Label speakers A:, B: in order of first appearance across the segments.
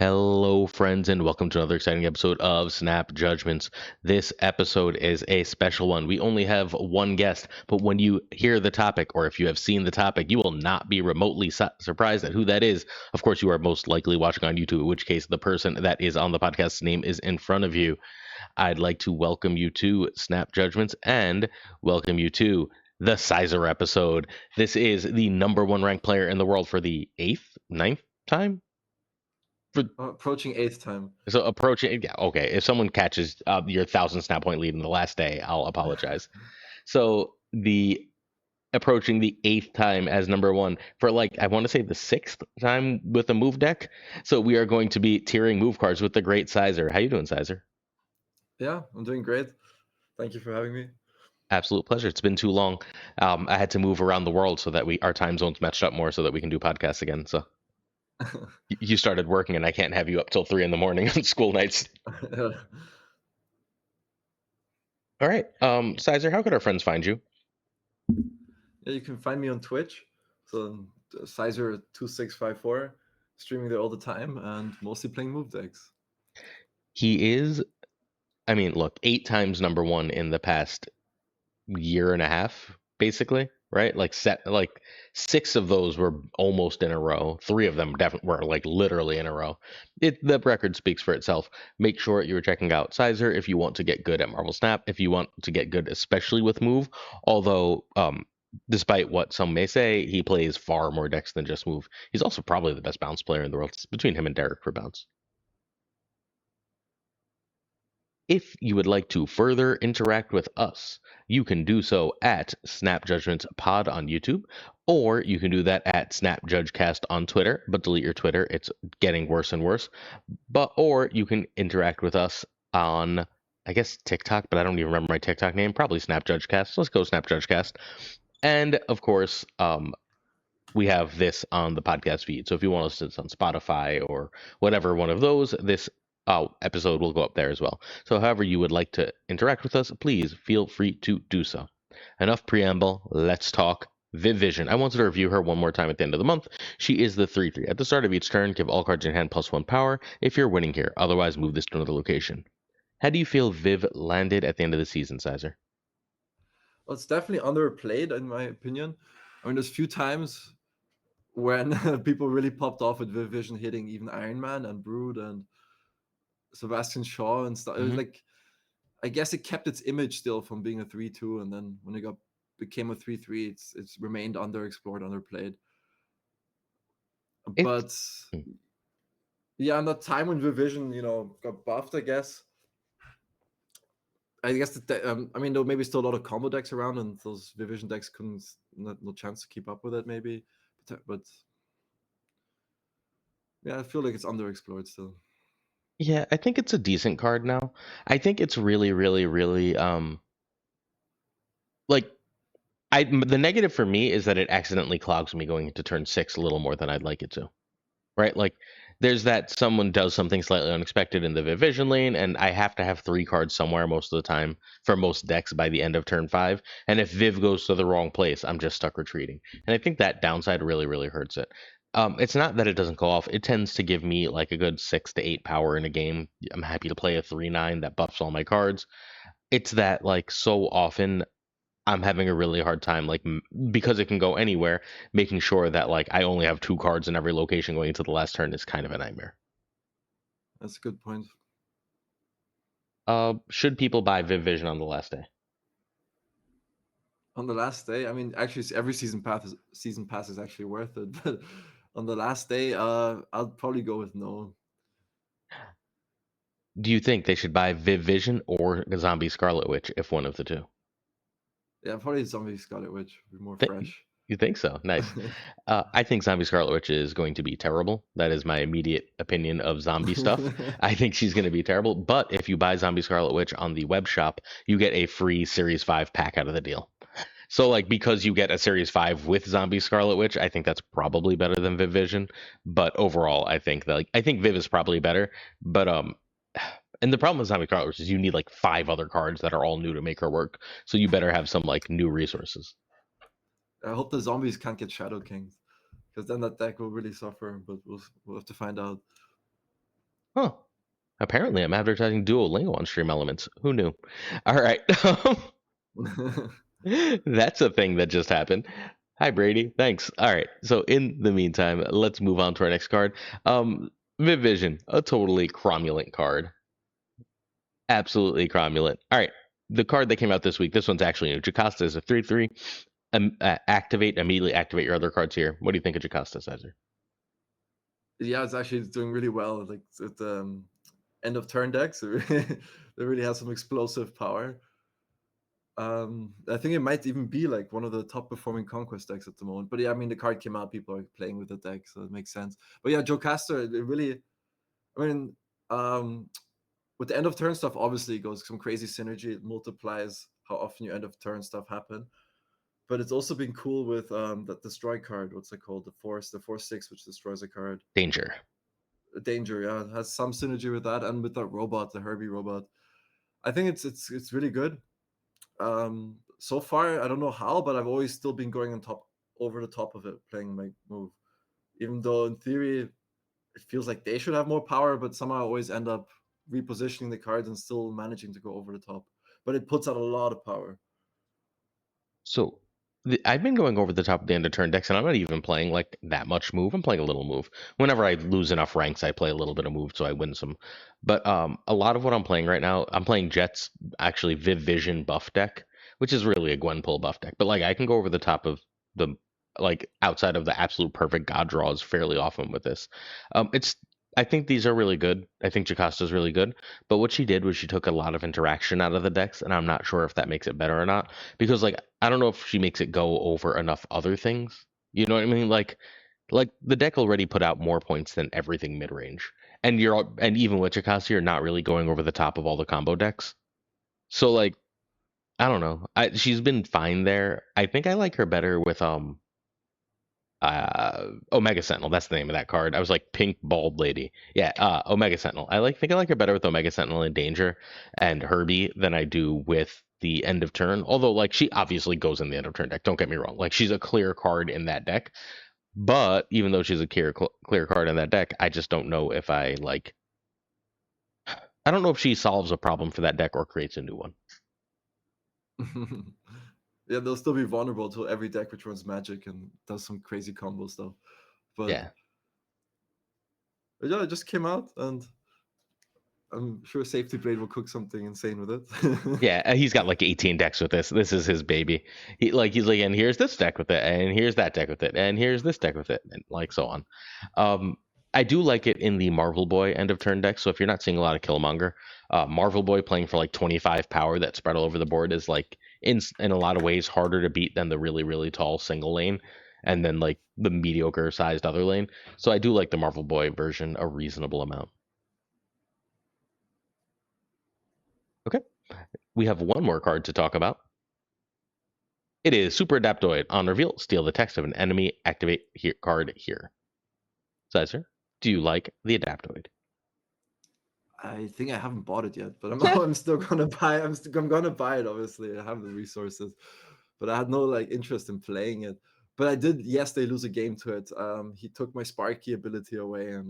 A: Hello, friends, and welcome to another exciting episode of Snap Judgments. This episode is a special one. We only have one guest, but when you hear the topic, or if you have seen the topic, you will not be remotely surprised at who that is. Of course, you are most likely watching on YouTube, in which case the person that is on the podcast's name is in front of you. I'd like to welcome you to Snap Judgments and welcome you to the Sizer episode. This is the number one ranked player in the world for the ninth time?
B: Approaching eighth time.
A: So approaching, yeah, okay. If someone catches your 1,000 snap point lead in the last day, I'll apologize. So the approaching the eighth time as number one for I want to say the sixth time with a move deck. So we are going to be tiering move cards with the great Sizer. How you doing, Sizer?
B: Yeah, I'm doing great. Thank you for having me.
A: Absolute pleasure. It's been too long. I had to move around the world so that our time zones matched up more so that we can do podcasts again. So you started working and I can't have you up till 3 a.m. on school nights. All right. Sizer, how could our friends find you?
B: Yeah, you can find me on Twitch. So Sizer2654, streaming there all the time and mostly playing move decks.
A: He is, look, 8 times number one in the past year and a half, basically, right? Like 6 of those were almost in a row. 3 of them definitely were literally in a row. The record speaks for itself. Make sure you're checking out Sizer if you want to get good at Marvel Snap, if you want to get good especially with move, although despite what some may say, he plays far more decks than just move. He's also probably the best bounce player in the world. It's between him and Derek for bounce. If you would like to further interact with us, you can do so at Snap Judgments Pod on YouTube, or you can do that at Snap Judgecast on Twitter, but delete your Twitter. It's getting worse and worse. Or you can interact with us on, I guess, TikTok, but I don't even remember my TikTok name. Probably Snap Judgecast. Let's go Snap Judgecast. And of course, we have this on the podcast feed. So if you want to listen to this on Spotify or whatever one of those, this episode will go up there as well. So however you would like to interact with us, please feel free to do so. Enough preamble. Let's talk Viv Vision. I wanted to review her one more time at the end of the month. She is the 3/3. At the start of each turn, give all cards in hand +1 power if you're winning here. Otherwise, move this to another location. How do you feel Viv landed at the end of the season, Sizer?
B: Well, it's definitely underplayed, in my opinion. I mean, there's few times when people really popped off with Viv Vision hitting even Iron Man and Brood and Sebastian Shaw and stuff. It was I guess it kept its image still from being a 3/2, and then when it became a 3/3, it's remained underexplored, underplayed. But yeah, and that time when Viv Vision, got buffed, I guess there were maybe still a lot of combo decks around, and those Viv Vision decks couldn't, no chance to keep up with it, maybe. But yeah, I feel like it's underexplored still.
A: Yeah, I think it's a decent card now. I think it's really, really, really the negative for me is that it accidentally clogs me going into turn 6 a little more than I'd like it to. Right? There's that someone does something slightly unexpected in the Viv Vision lane, and I have to have 3 cards somewhere most of the time for most decks by the end of turn 5. And if Viv goes to the wrong place, I'm just stuck retreating. And I think that downside really, really hurts it. It's not that it doesn't go off. It tends to give me a good 6 to 8 power in a game. I'm happy to play a 3/9 that buffs all my cards. It's that so often I'm having a really hard time because it can go anywhere, making sure that I only have 2 cards in every location going into the last turn is kind of a nightmare.
B: That's a good point.
A: Should people buy Viv Vision on the last day?
B: On the last day, actually every season pass is actually worth it, but on the last day, I'll probably go with no.
A: Do you think they should buy Viv Vision or Zombie Scarlet Witch, if one of the two?
B: Yeah, probably Zombie Scarlet Witch would be more fresh.
A: You think so? Nice. I think Zombie Scarlet Witch is going to be terrible. That is my immediate opinion of zombie stuff. I think she's going to be terrible. But if you buy Zombie Scarlet Witch on the web shop, you get a free Series 5 pack out of the deal. So because you get a Series 5 with Zombie Scarlet Witch, I think that's probably better than Viv Vision. But overall, I think Viv is probably better. But and the problem with Zombie Scarlet Witch is you need 5 other cards that are all new to make her work. So you better have some new resources.
B: I hope the zombies can't get Shadow Kings, because then that deck will really suffer. But we'll have to find out.
A: Huh. Apparently, I'm advertising Duolingo on Stream Elements. Who knew? All right. That's a thing that just happened. Hi, Brady. Thanks. All right. So, in the meantime, let's move on to our next card. Viv Vision, a totally cromulent card. Absolutely cromulent. All right. The card that came out this week, this one's actually new. Jocasta is a 3/3. Immediately activate your other cards here. What do you think of Jocasta, Cesar?
B: Yeah, it's actually doing really well. Like at end of turn decks, it really has some explosive power. I think it might even be like one of the top performing conquest decks at the moment. But yeah, I mean the card came out, people are playing with the deck, so it makes sense. But yeah, Jocasta, it really, I mean, with the end of turn stuff, obviously it goes some crazy synergy. It multiplies how often your end of turn stuff happen. But it's also been cool with that destroy card. What's it called? The force 6, which destroys a card.
A: Danger.
B: Danger, yeah, it has some synergy with that, and with that robot, the Herbie robot. I think it's really good. So far, I don't know how, but I've always still been going on top, over the top of it, playing my move. Even though in theory it feels like they should have more power, but somehow I always end up repositioning the cards and still managing to go over the top. But it puts out a lot of power.
A: So I've been going over the top of the end of turn decks, and I'm not even playing like that much move. I'm playing a little move. Whenever I lose enough ranks, I play a little bit of move, so I win some. But a lot of what I'm playing right now, I'm playing Jet's actually Viv Vision buff deck, which is really a Gwenpool buff deck. But like I can go over the top of the like outside of the absolute perfect god draws fairly often with this. It's I think these are really good. I think Jocasta's really good. But what she did was she took a lot of interaction out of the decks, and I'm not sure if that makes it better or not. Because like I don't know if she makes it go over enough other things. You know what I mean? Like the deck already put out more points than everything mid range, and even with Jocasta, you're not really going over the top of all the combo decks. So like I don't know. She's been fine there. I think I like her better with Omega Sentinel. That's the name of that card. I was like pink bald lady. Yeah, Omega Sentinel. Think I like her better with Omega Sentinel in Danger and Herbie than I do with the end of turn. Although like she obviously goes in the end of turn deck. Don't get me wrong. Like she's a clear card in that deck. But even though she's a clear card in that deck, I just don't know if I like. I don't know if she solves a problem for that deck or creates a new one.
B: Yeah, they'll still be vulnerable to every deck which runs magic and does some crazy combo stuff. But
A: Yeah.
B: yeah, it just came out, and I'm sure Safety Blade will cook something insane with it.
A: Yeah, he's got like 18 decks with this. This is his baby. He's like, and here's this deck with it, and here's that deck with it, and here's this deck with it, and like so on. I do like it in the Marvel Boy end of turn deck. So if you're not seeing a lot of Killmonger, Marvel Boy playing for like 25 power that spread all over the board is like in a lot of ways harder to beat than the really tall single lane, and then like the mediocre sized other lane. So I do like the Marvel Boy version a reasonable amount. Okay. We have one more card to talk about. It is Super Adaptoid. On reveal, steal the text of an enemy. Activate card here. Cesar, do you like the Adaptoid?
B: I think I haven't bought it yet, but
A: Yeah.
B: I'm still gonna buy. I'm gonna buy it. Obviously, I have the resources, but I had no like interest in playing it. But I did yesterday lose a game to it. He took my Sparky ability away, and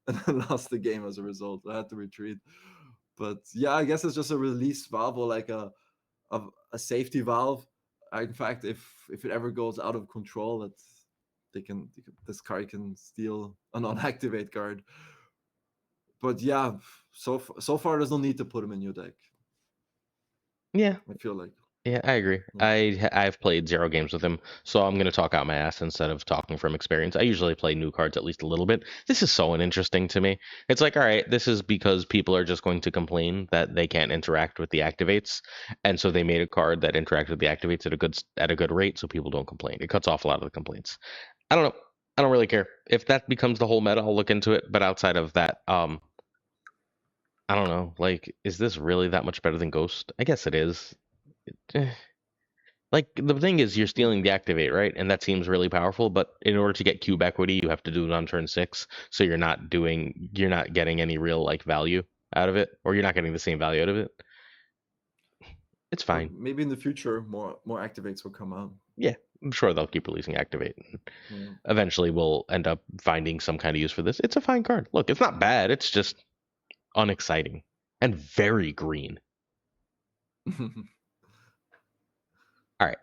B: and I lost the game as a result. I had to retreat. But yeah, I guess it's just a release valve or like a safety valve. In fact, if it ever goes out of control, that this card can steal an unactivate card. But yeah, so far there's no need to put him in your deck.
A: Yeah,
B: I feel like.
A: yeah, I agree.
B: Yeah.
A: I've played 0 games with him, so I'm gonna talk out my ass instead of talking from experience. I usually play new cards at least a little bit. This is so uninteresting to me. It's like, all right, this is because people are just going to complain that they can't interact with the activates, and so they made a card that interacts with the activates at a good rate, so people don't complain. It cuts off a lot of the complaints. I don't know. I don't really care if that becomes the whole meta. I'll look into it, but outside of that, I don't know. Like, is this really that much better than Ghost? I guess it is. Eh. Like the thing is, you're stealing the activate, right? And that seems really powerful. But in order to get cube equity, you have to do it on turn 6. So you're not getting any real like value out of it, or you're not getting the same value out of it. It's
B: But
A: fine.
B: maybe in the future more activates will come out.
A: Yeah, I'm sure they'll keep releasing Activate.
B: Yeah.
A: Eventually, we'll end up finding some kind of use for this. It's a fine card. Look, it's not bad. It's just unexciting and very green. All right.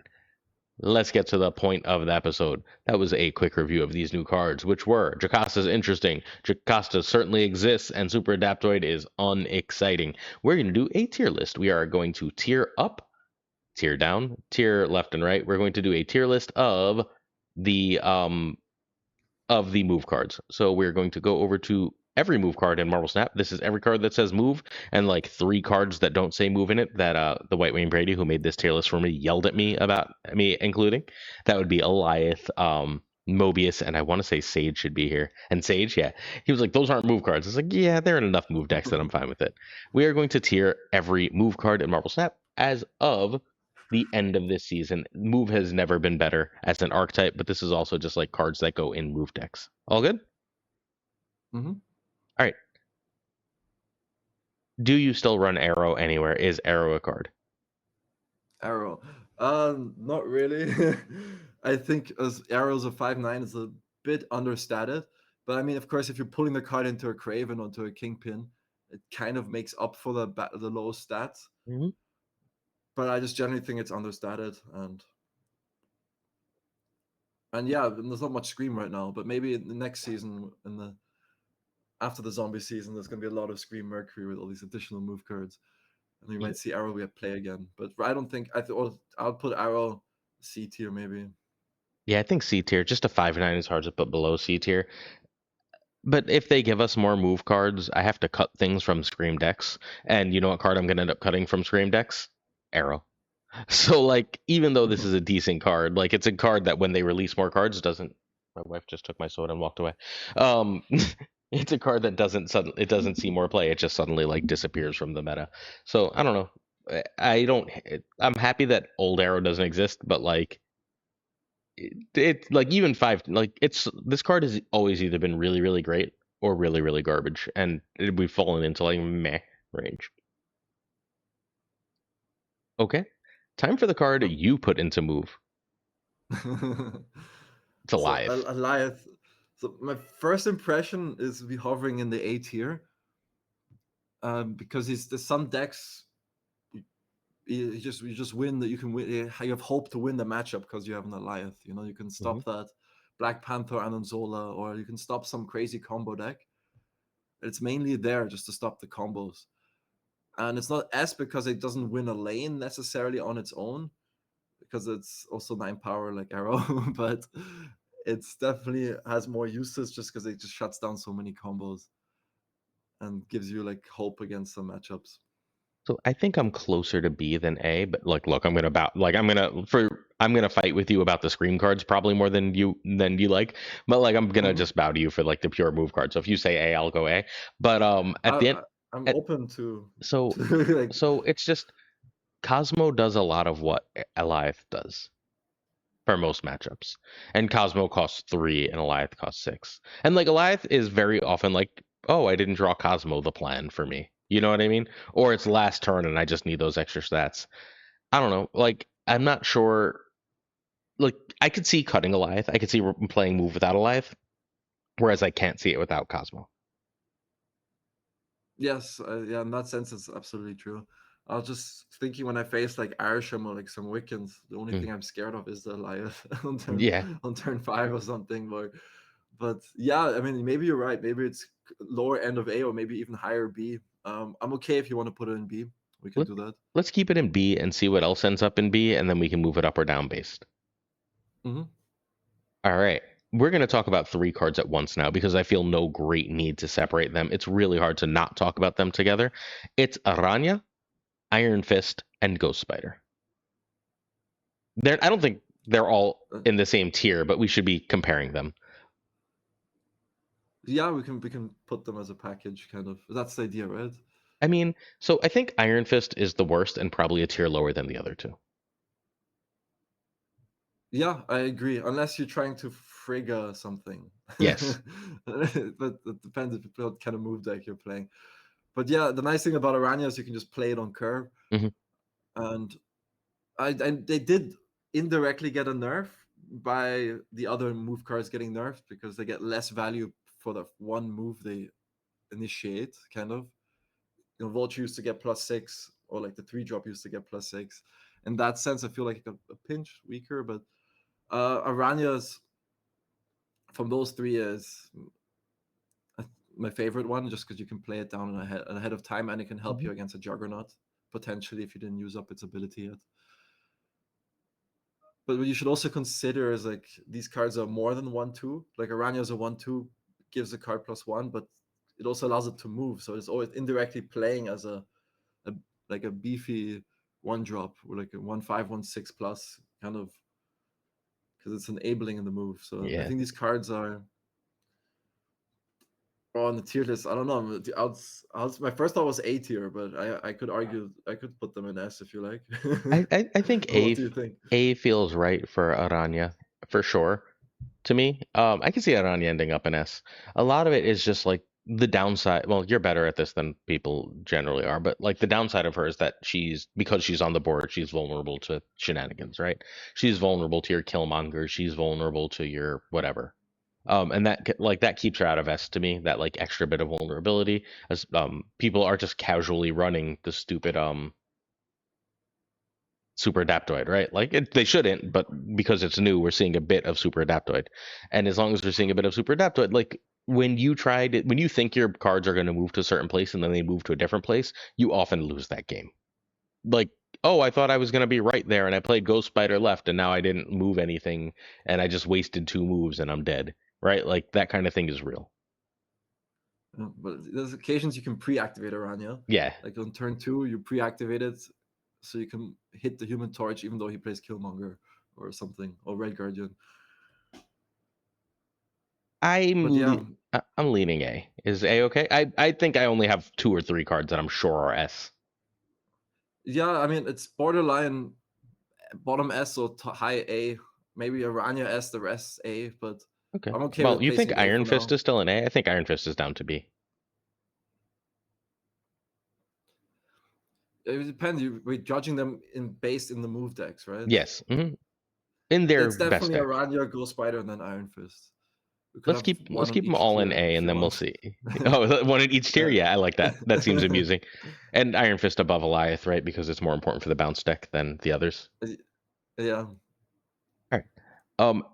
A: Let's get to the point of the episode. That was a quick review of these new cards, which were Jocasta's interesting, Jocasta certainly exists, and Super Adaptoid is unexciting. We're going to do a tier list. We are going to tier up, tier down, tier left and right. We're going to do a tier list the of the move cards. So we're going to go over to every move card in Marvel Snap. This is every card that says move, and like 3 cards that don't say move in it that the White Wayne Brady, who made this tier list for me, yelled at me about me including. That would be Eliath, Mobius, and I want to say Sage should be here. And Sage, yeah. He was like, those aren't move cards. It's like, yeah, they're in enough move decks that I'm fine with it. We are going to tier every move card in Marvel Snap as of the end of this season. Move has never been better as an archetype, but this is also just like cards that go in move decks. All good?
B: Mm-hmm.
A: All right. Do you still run Arrow anywhere? Is Arrow a card?
B: Arrow. Not really. I think as Arrow's a 5/9 is a bit understated. But I mean, of course, if you're pulling the card into a Kraven onto a Kingpin, it kind of makes up for the low stats.
A: Mm-hmm.
B: But I just generally think it's understated, and yeah, there's not much Scream right now. But maybe in the next season, after the zombie season, there's going to be a lot of Scream Mercury with all these additional move cards, and we might see Arrow at play again. But I don't think I'll put Arrow C tier maybe.
A: Yeah, I think C tier. Just a 5/9 is hard to put below C tier. But if they give us more move cards, I have to cut things from Scream decks. And you know what card I'm going to end up cutting from Scream decks? Arrow. So, like, even though this is a decent card, like, it's a card that when they release more cards doesn't. My wife just took my soda and walked away. Um, it's a card that doesn't see more play. It just suddenly like disappears from the meta. So I don't know. I don't. I'm happy that old Arrow doesn't exist, but like it's like even 5 like it's this card has always either been really really great or really really garbage, and we've fallen into like meh range. Okay, time for the card you put into move. It's
B: So
A: alive.
B: Eliath. So my first impression is be hovering in the A tier, because there's some decks you just win that you can win. You have hope to win the matchup because you have an Eliath. You know, you can stop that Black Panther Anonzola, or you can stop some crazy combo deck. It's mainly there just to stop the combos, and it's not S because it doesn't win a lane necessarily on its own, because it's also 9 power like Arrow, but it's definitely has more uses just because it just shuts down so many combos and gives you like hope against some matchups.
A: So I think I'm closer to B than A, but like, look, I'm gonna fight with you about the scream cards probably more than you like, but like I'm gonna just bow to you for like the pure move card. So if you say A, I'll go A. But at the end,
B: I'm
A: at,
B: open to
A: so
B: like
A: so it's just Cosmo does a lot of what Eliath does for most matchups, and Cosmo costs 3 and Eliath costs 6, and like Eliath is very often like, oh, I didn't draw Cosmo the plan for me. You know what I mean? Or it's last turn and I just need those extra stats. I don't know. Like, I'm not sure. Like, I could see cutting Eliath. I could see playing move without Eliath, whereas I can't see it without Cosmo.
B: yes, yeah, in that sense it's absolutely true. I was just thinking when I face like Arsham or like some Wiccans, the only
A: Mm.
B: thing I'm scared of is the Eliath
A: Yeah.
B: on turn 5 or something. But yeah, I mean, maybe you're right. Maybe it's lower end of A or maybe even higher B. I'm okay if you want to put it in B. We can
A: Let,
B: do that.
A: let's keep it in B and see what else ends up in B, and then we can move it up or down based.
B: Mm-hmm.
A: All right. We're going to talk about 3 cards at once now because I feel no great need to separate them. It's really hard to not talk about them together. It's Aranya, Iron Fist, and Ghost Spider. I don't think they're all in the same tier, but we should be comparing them.
B: Yeah, we can put them as a package, kind of. That's the idea, right?
A: I mean, so I think Iron Fist is the worst and probably a tier lower than the other 2.
B: Yeah, I agree. Unless you're trying to frigga something.
A: Yes.
B: But it depends what kind of move deck you're playing. But yeah, the nice thing about Aranya is you can just play it on curve.
A: Mhm.
B: And they did indirectly get a nerf by the other move cards getting nerfed because they get less value for the one move they initiate, kind of. Vulture used to get +6, or like the 3-drop used to get +6. In that sense, I feel like a pinch weaker, but Aranya's from those three is my favorite one, just because you can play it down ahead of time, and it can help you against a Juggernaut, potentially, if you didn't use up its ability yet. But what you should also consider is like these cards are more than 1/2. Like Aranya's a 1/2, gives a card +1, but it also allows it to move. So it's always indirectly playing as a like a beefy 1-drop, or like a 1/5, 1/6 plus, kind of, because it's enabling in the move. So I think these cards are on the tier list. I don't know. My first thought was A tier, but I could argue I could put them in S if you like.
A: I think
B: What do you think?
A: A feels right for Aranya for sure. To me, I can see Aranya ending up in S. A lot of it is just like the downside. Well, you're better at this than people generally are, but like the downside of her is that because she's on the board, she's vulnerable to shenanigans, right? She's vulnerable to your Killmonger. She's vulnerable to your whatever. And that keeps her out of S to me. That like extra bit of vulnerability, as people are just casually running the stupid super adaptoid, right? Like they shouldn't, but because it's new, we're seeing a bit of super adaptoid. And as long as we're seeing a bit of super adaptoid, like when you think your cards are going to move to a certain place and then they move to a different place, you often lose that game. Like, oh, I thought I was going to be right there and I played Ghost Spider left and now I didn't move anything and I just wasted 2 moves and I'm dead, right? Like that kind of thing is real.
B: But there's occasions you can pre-activate Aranya.
A: Yeah.
B: Like on turn 2, you pre-activate it so you can hit the Human Torch even though he plays Killmonger or something, or Red Guardian.
A: I'm leaning A. Is A okay? I think I only have 2 or 3 cards that I'm sure are S.
B: Yeah, I mean it's borderline bottom S or high A. Maybe Aranya S, the rest A, but
A: Okay.
B: I'm okay
A: Well,
B: with
A: you
B: placing
A: think
B: it A
A: Iron
B: for
A: Fist
B: now.
A: is still an A? I think Iron Fist is down to B.
B: It depends. We're judging them based in the move decks, right?
A: Yes. In their
B: It's
A: best
B: definitely
A: decks.
B: Aranya, Ghost Spider, and then Iron Fist. We could
A: Let's
B: have
A: keep
B: one
A: let's
B: on
A: keep them
B: each
A: all in
B: tier
A: A,
B: if
A: and
B: you
A: then we'll
B: want.
A: see. Oh, one in each tier.
B: Yeah.
A: Yeah, I like that. That seems amusing. And Iron Fist above Eliath, right? Because it's more important for the bounce deck than the others.
B: Yeah.
A: All right.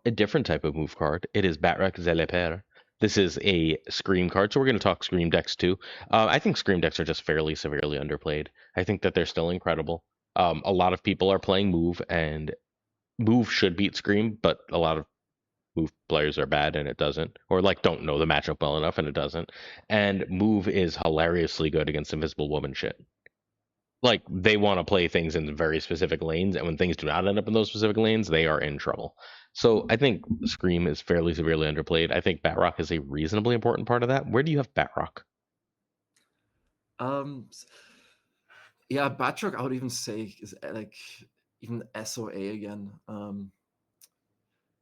A: A different type of move card. It is Batroc Zeleper. This is a Scream card, so we're going to talk Scream decks too. I think Scream decks are just fairly severely underplayed. I think that they're still incredible. A lot of people are playing Move, and Move should beat Scream, but a lot of Move players are bad and it doesn't, or like don't know the matchup well enough and it doesn't. And Move is hilariously good against Invisible Woman shit. Like they want to play things in very specific lanes, and when things do not end up in those specific lanes, they are in trouble. So I think Scream is fairly severely underplayed. I think Batroc is a reasonably important part of that. Where do you have Batroc?
B: Yeah, Batroc I would even say is like even S or A again.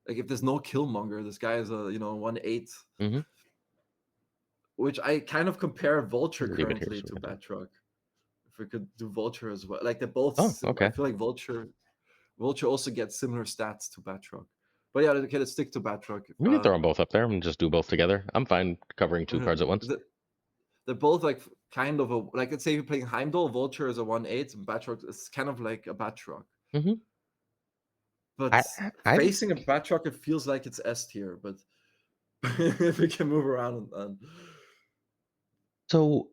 B: Like if there's no Killmonger, this guy is a 1/8.
A: Mm-hmm.
B: Which I kind of compare Vulture
A: Leave it here
B: currently
A: so
B: to
A: we can.
B: Batroc. If we could do Vulture as well, like they're both.
A: Oh,
B: I
A: okay.
B: feel like Vulture also gets similar stats to Batroc. But yeah, okay, let's stick to Batroc.
A: We can throw them both up there and just do both together. I'm fine covering 2 cards at once.
B: They're both like kind of a, like, let's say you're playing Heimdall, Vulture is a 1/8, and Batroc is kind of like a Batroc.
A: Mm-hmm.
B: But
A: I
B: facing a Batroc, it feels like it's S tier. But if we can move around and
A: So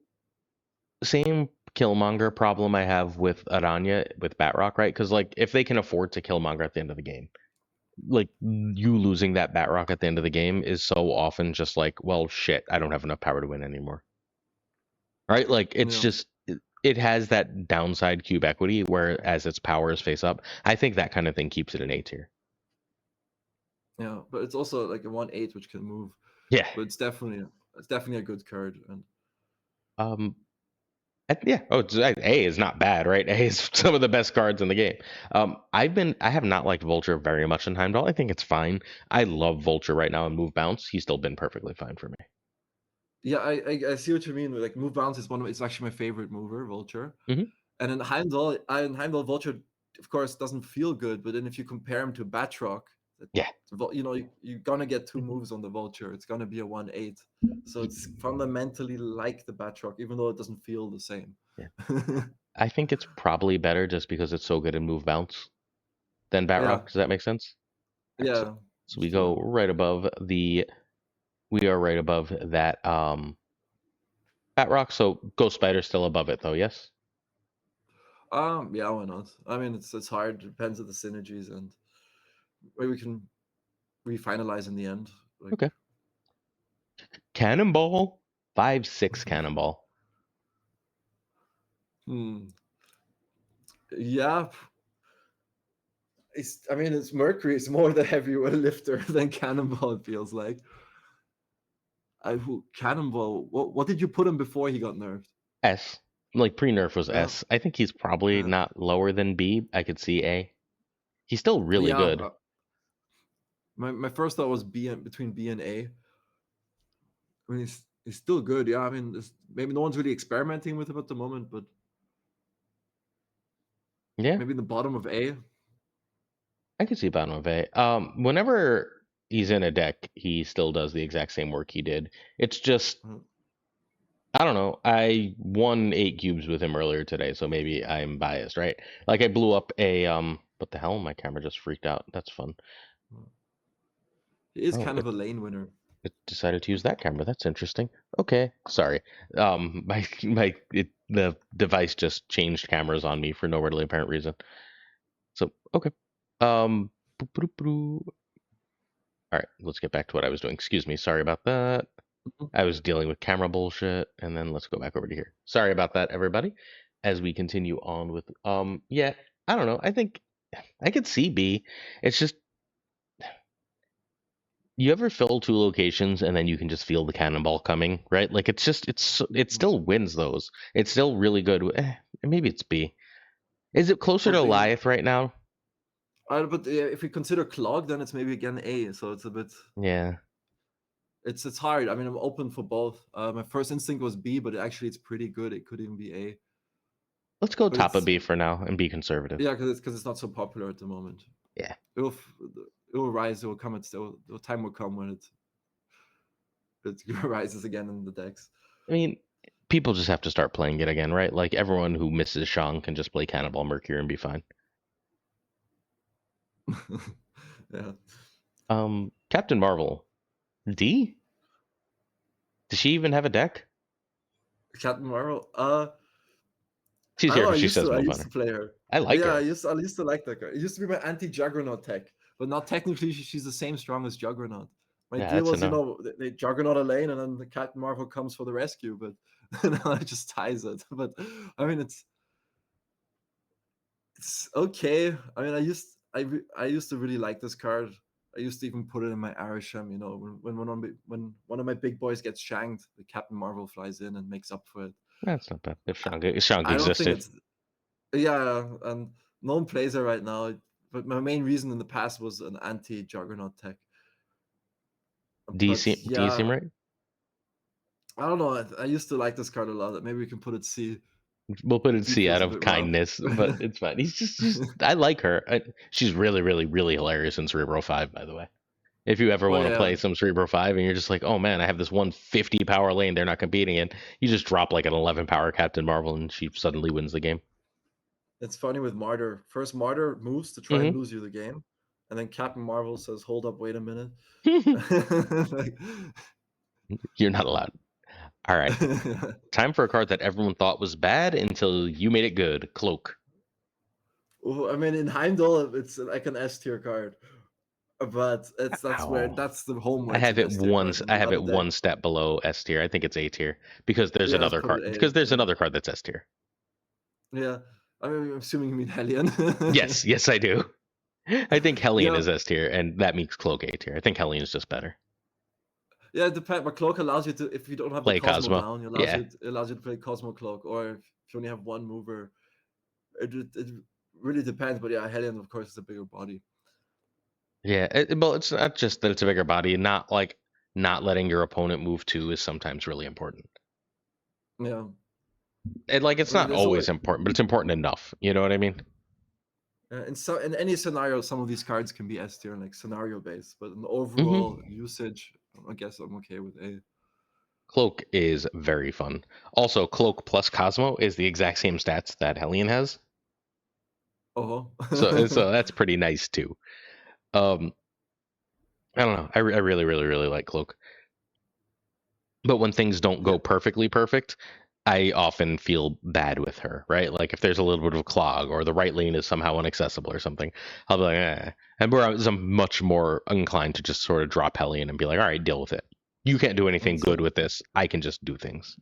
A: same Killmonger problem I have with Aranya with Batroc, right? Because like if they can afford to Killmonger at the end of the game, like you losing that Batroc at the end of the game is so often just like, well, shit, I don't have enough power to win anymore, right? Like it's just it has that downside cube equity where as its powers face up. I think that kind of thing keeps it an A tier.
B: yeah, but it's also like a 1/8 which can move.
A: Yeah.
B: But it's definitely a good card. And
A: Yeah. Oh, A is not bad, right? A is some of the best cards in the game. I have not liked Vulture very much in Heimdall. I think it's fine. I love Vulture right now in Move Bounce. He's still been perfectly fine for me.
B: yeah, I see what you mean. Like Move Bounce is it's actually my favorite mover, Vulture.
A: Mm-hmm.
B: And in Heimdall, Vulture, of course, doesn't feel good. But then if you compare him to Batroc,
A: Yeah.
B: You're gonna get 2 moves on the Vulture. It's gonna be a 1/8. So it's fundamentally like the Batroc, even though it doesn't feel the same.
A: Yeah. I think it's probably better just because it's so good in move bounce than
B: Yeah,
A: Batroc. Does that make sense? All right,
B: yeah.
A: so we go right above we are right above that Batroc, so Ghost Spider's still above it though, yes?
B: Yeah, why not? I mean, it's hard. It depends on the synergies and maybe we can refinalize in the end. Like,
A: Okay. Cannonball? 5/6 Cannonball.
B: yeah. I mean, it's Mercury. It's more the heavier lifter than Cannonball. It feels like. Cannonball. What did you put him before he got nerfed?
A: S. Like pre-nerf was
B: Yeah,
A: S. I think he's probably
B: yeah,
A: not lower than B. I could see A. He's still really
B: yeah.
A: good.
B: My first thought was between B and A. I mean, he's still good. Yeah, I mean, maybe no one's really experimenting with him at the moment, but
A: Yeah,
B: maybe in the bottom of A.
A: I could see bottom of A. Whenever he's in a deck, he still does the exact same work he did. It's just
B: Uh,
A: I don't know. I won 8 cubes with him earlier today, so maybe I'm biased, right? Like I blew up a what the hell? My camera just freaked out. That's fun.
B: He is
A: Oh,
B: kind of a lane winner.
A: it decided to use that camera. That's interesting. Okay, sorry. The device just changed cameras on me for no really apparent reason. So okay. Boop, boop, boop. All right, let's get back to what I was doing. Excuse me. Sorry about that. I was dealing with camera bullshit, and then let's go back over to here. Sorry about that, everybody. As we continue on with yeah, I don't know. I think I could see B. It's just you ever fill 2 locations and then you can just feel the cannonball coming, right? Like it still wins those. It's still really good. Maybe it's B. Is it closer to
B: But the
A: Goliath right now?
B: but if we consider Clog, then it's maybe again A. So it's a bit.
A: Yeah.
B: It's hard. I mean, I'm open for both. My first instinct was B, but actually it's pretty good. It could even be A.
A: Let's go
B: But
A: top of
B: it's
A: B for now and be conservative.
B: yeah, because it's not so popular at the moment.
A: Yeah.
B: It will rise. It will come. The time will come when it rises again in the decks.
A: I mean, people just have to start playing it again, right? Like everyone who misses Shang can just play Cannonball Mercury and be fine.
B: yeah.
A: Captain Marvel. D? Does she even have a deck?
B: Captain Marvel.
A: She's
B: I
A: here
B: don't know.
A: because she says
B: I
A: move on
B: used to
A: her.
B: play her.
A: I like
B: Yeah,
A: her.
B: I used to like that guy. It used to be my anti-Juggernaut tech, but now technically she's the same strong as Juggernaut. My
A: Yeah,
B: deal
A: that's
B: was,
A: enough.
B: they Juggernaut a lane and then the Captain Marvel comes for the rescue, but now it just ties it. But I mean, it's okay. I mean, I used to really like this card. I used to even put it in my Arisham. When one of my big boys gets shanked, the Captain Marvel flies in and makes up for it.
A: That's not bad. If Shang
B: I don't think
A: existed.
B: it's yeah, and no one plays her right now. But my main reason in the past was an anti-Juggernaut tech. But
A: Do you seem
B: yeah,
A: right?
B: I don't know. I used to like this card a lot. Maybe we can put it C.
A: We'll put it
B: C
A: C
B: feels
A: out
B: a
A: of
B: bit rough.
A: kindness, but it's fine. She's I like her. She's really, really, really hilarious in Cerebro 5, by the way. If you ever
B: Oh
A: want to
B: yeah,
A: play some Cerebro 5 and you're just like, oh man, I have this 150 power lane they're not competing in, you just drop like an 11 power Captain Marvel and she suddenly wins the game.
B: it's funny with Martyr. First, Martyr moves to try and
A: Hmm.
B: lose you the game, and then Captain Marvel says, "Hold up, wait a minute." Like,
A: You're not allowed. All right. Time for a card that everyone thought was bad until you made it good. Cloak.
B: I mean, in Heimdall, it's like an S tier card, but
A: Ow.
B: that's the home where it's an S tier card.
A: I
B: In
A: have
B: other
A: it
B: deck,
A: one step below S tier. I think it's A tier because there's
B: yeah, let's
A: another
B: put
A: card
B: it A.
A: because there's
B: Yeah,
A: another card that's S tier.
B: yeah. I mean, I'm assuming you mean Hellion.
A: Yes, yes, I do. I think Hellion
B: yeah,
A: is S tier, and that makes Cloak A tier. I think Hellion is just better.
B: yeah. It depends. But Cloak allows you to, if you don't have the
A: Play
B: Cosmo
A: Cosmo.
B: down,
A: Yeah,
B: it allows you to play Cosmo Cloak, or if you only have one mover, it really depends. But yeah, Hellion, of course, is a bigger body.
A: yeah. Well, it's not just that it's a bigger body. Not like not letting your opponent move two is sometimes really important.
B: Yeah,
A: And like it's
B: I mean,
A: not
B: there's always
A: always important, but it's important enough. You know what I mean?
B: in any scenario, some of these cards can be S tier, like scenario based, but in overall
A: Hmm.
B: usage, I guess I'm okay with A.
A: Cloak is very fun. Also, Cloak plus Cosmo is the exact same stats that Hellion has.
B: Oh,
A: So that's pretty nice too. Um, I don't know. I really, really, really like Cloak. But when things don't
B: yeah.
A: go perfectly perfect, I often feel bad with her, right? Like if there's a little bit of a clog or the right lane is somehow inaccessible or something, I'll be like, eh. And whereas I'm much more inclined to just sort of drop Hellion and be like, all right, deal with it. You can't do anything
B: And
A: good
B: some
A: with this. I can just do things.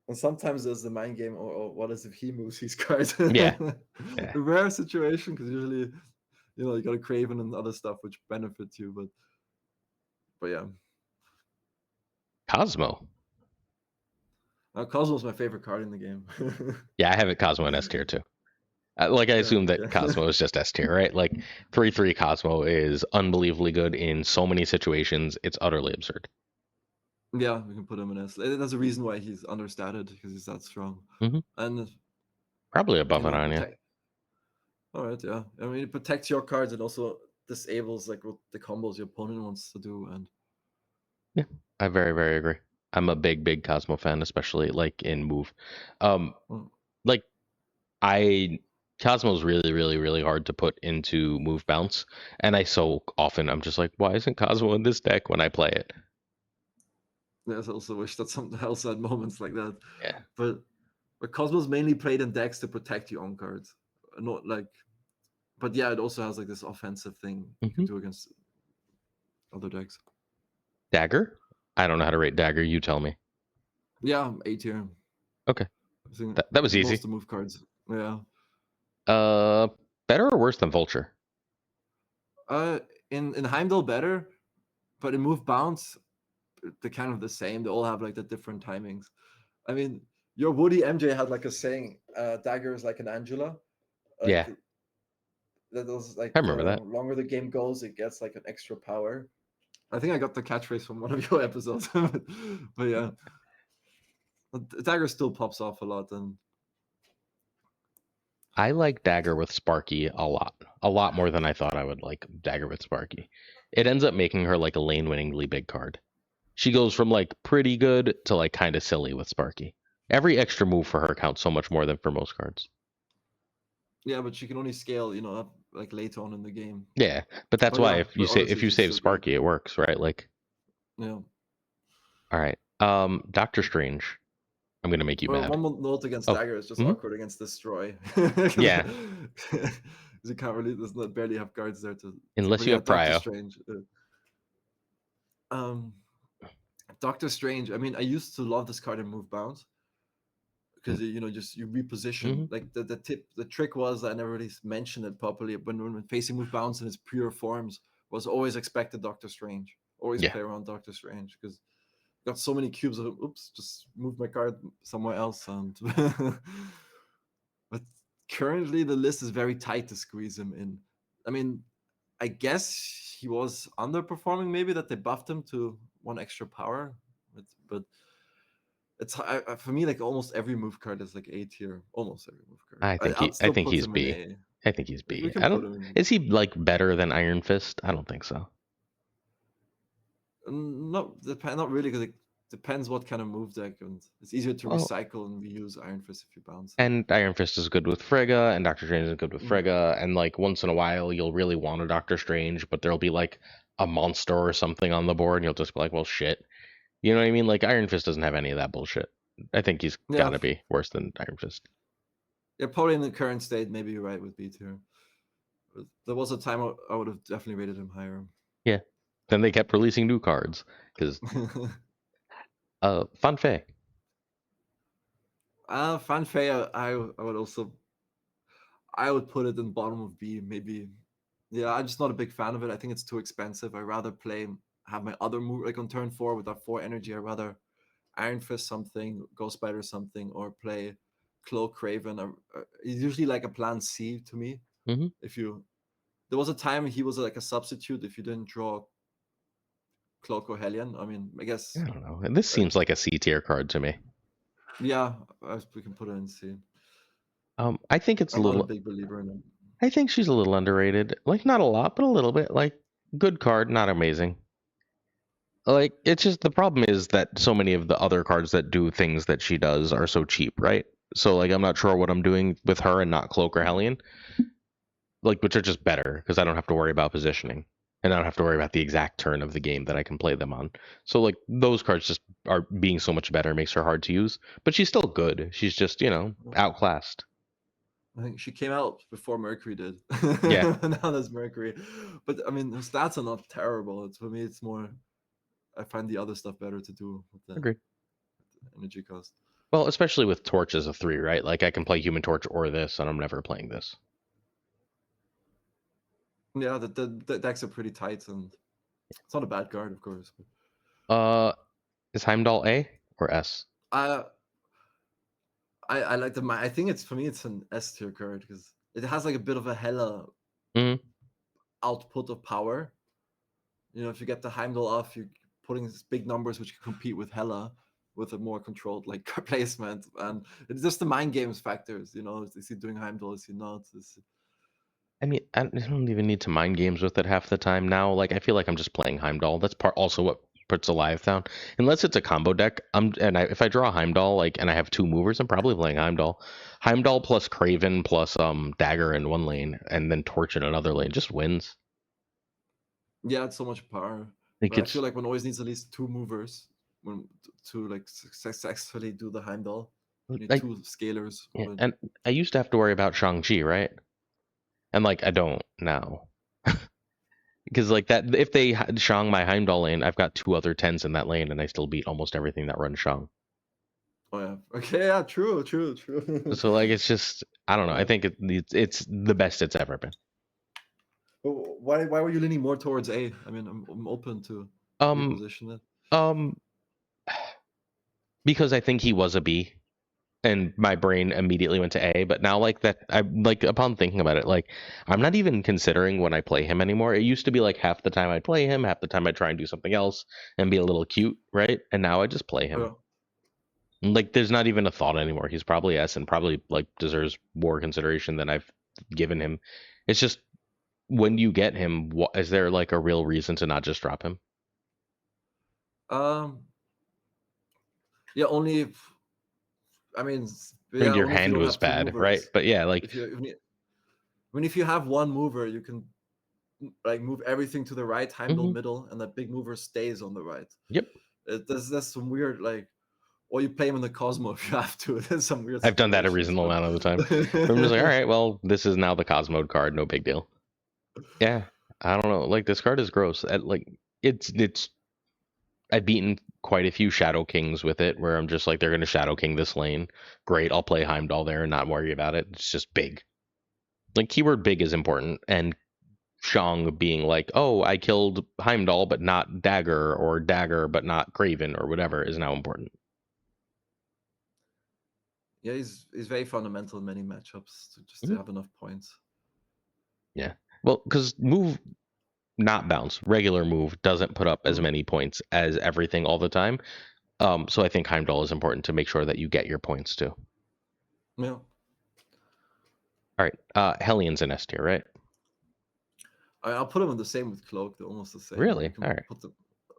B: and sometimes there's the mind game. Or what is if he moves his card?
A: Yeah,
B: A
A: yeah.
B: rare situation because usually, you got a Kraven and other stuff which benefits you. But yeah,
A: Cosmo.
B: Cosmo's my favorite card in the game.
A: Yeah, I have it Cosmo and S tier too. Like I
B: Yeah,
A: assume that
B: okay.
A: Cosmo is just S tier, right? Like 3/3 Cosmo is unbelievably good in so many situations. It's utterly absurd.
B: Yeah, we can put him in S. There's a reason why he's understated because he's that strong.
A: Hmm.
B: And
A: Probably above it
B: he
A: on you.
B: protect. All right, yeah. I mean, it protects your cards and also disables like what the combos your opponent wants to do. And
A: Yeah, I very, very agree. I'm a big, big Cosmo fan, especially like in move. Um,
B: well,
A: like I Cosmo's really, really, really hard to put into move bounce, and I so often I'm just like, why isn't Cosmo in this deck when I play it?
B: there's also wish that something else had moments like that.
A: Yeah.
B: But Cosmos mainly played in decks to protect your own cards, not like. But yeah, it also has like this offensive thing you can
A: Hmm.
B: do against other decks.
A: Dagger. I don't know how to rate Dagger. You tell me.
B: Yeah, A tier.
A: Okay,
B: I think
A: that was
B: most
A: easy.
B: of the move cards. Yeah.
A: Uh, Better or worse than Vulture?
B: Uh, in Heimdall better, but in move bounce they're kind of the same. They all have like the different timings. I mean, your Woody MJ had like a saying, "Dagger is like an Angela." Like
A: Yeah,
B: that was
A: I
B: like
A: remember that.
B: longer the game goes, it gets like an extra power. I think I got the catchphrase from one of your episodes, but yeah, Dagger still pops off a lot, and
A: I like Dagger with Sparky a lot more than I thought I would like Dagger with Sparky. It ends up making her like a lane-winningly big card. She goes from like pretty good to like kind of silly with Sparky. Every extra move for her counts so much more than for most cards.
B: yeah, but she can only scale, up like later on in the game.
A: Yeah, but that's
B: But
A: why
B: yeah, but
A: if
B: honestly,
A: you
B: she's
A: save
B: still good.
A: Sparky, it works, right? Like,
B: Yeah.
A: all right, Doctor Strange. I'm gonna make you
B: Well,
A: mad.
B: one more note against
A: Oh,
B: Dagger is just
A: hmm,
B: awkward against Destroy.
A: yeah.
B: You can't really, there's not barely have guards there
A: Unless
B: but
A: you
B: yeah,
A: have
B: Doctor
A: Prio.
B: Strange. Um, Doctor Strange. I mean, I used to love this card in Move Bounce because just you reposition.
A: Mm-hmm.
B: Like the trick was I never really mentioned it properly. When facing Move Bounce in its pure forms, was always expected Doctor Strange. Always
A: Yeah,
B: play around Doctor Strange because got so many cubes of oops, just move my card somewhere else and but currently the list is very tight to squeeze him in. I mean, I guess he was underperforming maybe that they buffed him to one extra power, but it's for me like almost every move card is like A tier, almost every move card. I'd
A: I
B: still
A: think
B: put
A: he's
B: him in
A: B.
B: A.
A: I think he's
B: We
A: B.
B: can
A: I
B: put
A: don't.
B: him in.
A: Is he like better than Iron Fist? I don't think so.
B: Not really because it depends what kind of move deck, and it's easier to
A: Well,
B: recycle and reuse Iron Fist if you bounce it.
A: and Iron Fist is good with Frigga, and Doctor Strange is good with
B: Mm.
A: Frigga, and like once in a while you'll really want a Doctor Strange, but there'll be like a monster or something on the board, and you'll just be like, well, shit. You know what I mean? Like Iron Fist doesn't have any of that bullshit. I think he's got
B: Yeah,
A: to be worse than Iron Fist.
B: yeah, probably in the current state, maybe you're right with B tier. But there was a time I would have definitely rated him higher.
A: Yeah. Then they kept releasing new cards because Fun Fair.
B: Fanfare, I would also I would put it in bottom of B, maybe. Yeah, I'm just not a big fan of it. I think it's too expensive. I rather have my other move like on turn 4 with that 4 energy. I rather Iron Fist something, Ghost Spider something, or play Cloak Kraven. It's usually like a plan C to me.
A: Hmm.
B: If you There was a time he was like a substitute if you didn't draw Cloak or Hellion. I mean, I
A: I
B: guess
A: don't know. And this
B: like
A: seems like a C tier card to me.
B: yeah, we can put it in C.
A: I think it's a
B: I'm not a
A: little.
B: big believer in it.
A: I think she's a little underrated. Like, not a lot, but a little bit. Like, good card, not amazing. Like, it's just the problem is that so many of the other cards that do things that she does are so cheap, right? So, like, I'm not sure what I'm doing with her and not Cloak or Hellion. Like, which are just better because I don't have to worry about positioning. And I don't have to worry about the exact turn of the game that I can play them on. So, like, those cards just are being so much better, makes her hard to use. But she's still good. She's just, outclassed.
B: I think she came out before Mercury did.
A: Yeah,
B: Now there's Mercury, but I mean, her stats are not terrible. It's, for me, it's more. I find the other stuff better to do with the
A: agreed.
B: energy cost.
A: Well, especially with Torch as a 3, right? Like, I can play Human Torch or this, and I'm never playing this.
B: Yeah, the decks are pretty tight, and it's not a bad card, of course.
A: Is Heimdall A or S?
B: I I like the. I think it's, for me, it's an S tier card because it has like a bit of a Hela
A: Mm.
B: output of power. You know, if you get the Heimdall off, you're putting these big numbers which can compete with Hela with a more controlled like placement, and it's just the mind games factors. You know, is he doing Heimdall? Is he not?
A: I mean, I don't even need to mind games with it half the time now. Like, I feel like I'm just playing Heimdall. That's part also what puts Alive down. Unless it's a combo deck, if I draw Heimdall, like, and I have 2 movers, I'm probably playing Heimdall. Heimdall plus Kraven plus Dagger in one lane, and then Torch in another lane just wins.
B: Yeah, it's so much power.
A: Like
B: But I feel
A: it's
B: like one always needs at least 2 movers when to like successfully do the Heimdall. You need
A: like
B: 2 scalers.
A: yeah,
B: But
A: and I used to have to worry about Shang-Chi, right? And like I don't now. Because like that, if they Shang my Heimdall lane, I've got 2 other 10s in that lane, and I still beat almost everything that runs Shang.
B: oh yeah, okay, yeah, true.
A: So like it's just I don't know. I
B: Yeah.
A: think it's the best it's ever been.
B: But why were you leaning more towards A? I mean, I'm open to your
A: Um
B: position there.
A: um because I think he was a B, and my brain immediately went to A. But now like that, I like upon thinking about it, like I'm not even considering when I play him anymore. It used to be like half the time I'd play him, half the time I'd try and do something else and be a little cute, right? And now I just play him.
B: Yeah.
A: Like there's not even a thought anymore. He's probably S and probably like deserves more consideration than I've given him. It's just when you get him, is there like a real reason to not just drop him?
B: Um. Yeah. Only if, I mean,
A: I mean,
B: yeah.
A: your
B: Only if you
A: hand
B: don't
A: was
B: have 2
A: bad, right?
B: movers.
A: But yeah, like
B: If you, I mean, if you have 1 mover, you can like move everything to the right, Heimdall
A: mhm,
B: middle, and that big mover stays on the right.
A: yep.
B: There's some weird like, or you play him in the Cosmo if you have to. There's some weird
A: I've done that a
B: situations,
A: reasonable
B: but
A: amount of the time. Where I'm just like, all right, well, this is now the Cosmode card, no big deal. Yeah, I don't know. Like this card is gross. Like it's I've beaten quite a few Shadow Kings with it, where I'm just like, they're gonna Shadow King this lane. Great, I'll play Heimdall there and not worry about it. It's just big. Like keyword big is important, and Shang being like, oh, I killed Heimdall but not Dagger, or Dagger but not Kraven, or whatever is now important.
B: yeah, he's very fundamental in many matchups to just to
A: Mhm.
B: have enough points.
A: Yeah. Well, because move not bounce, regular move doesn't put up as
B: Mhm.
A: many points as everything all the time. So I think Heimdall is important to make sure that you get your points too.
B: Yeah,
A: All right. Hellion's an S tier, right?
B: I'll put them on the same with Cloak. They're almost the same. We
A: Really?
B: can
A: All right.
B: put them,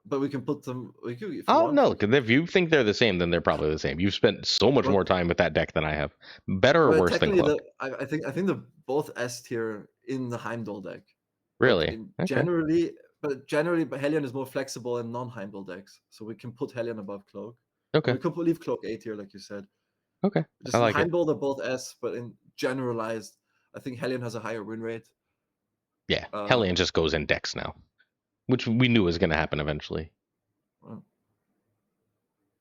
B: but we can put them. We could, if you
A: Oh
B: want,
A: no,
B: we can.
A: because if you think they're the same, then they're probably the same. You've spent so much more
B: Well,
A: time with that deck than I have. Better or
B: well,
A: worse than
B: technically,
A: Cloak?
B: I think they're both S tier in the Heimdall deck, but
A: Really? Okay.
B: but Hellion is more flexible in non-Heimdall decks, so we can put Hellion above Cloak, and
A: Okay.
B: we could leave Cloak A tier, like you said.
A: Okay. I
B: Just in
A: like it.
B: Heimdall, they're both S, but in generalized, I think Hellion has a higher win rate.
A: Yeah.
B: Uh,
A: Hellion just goes in decks now, which we knew was going to happen eventually.
B: uh,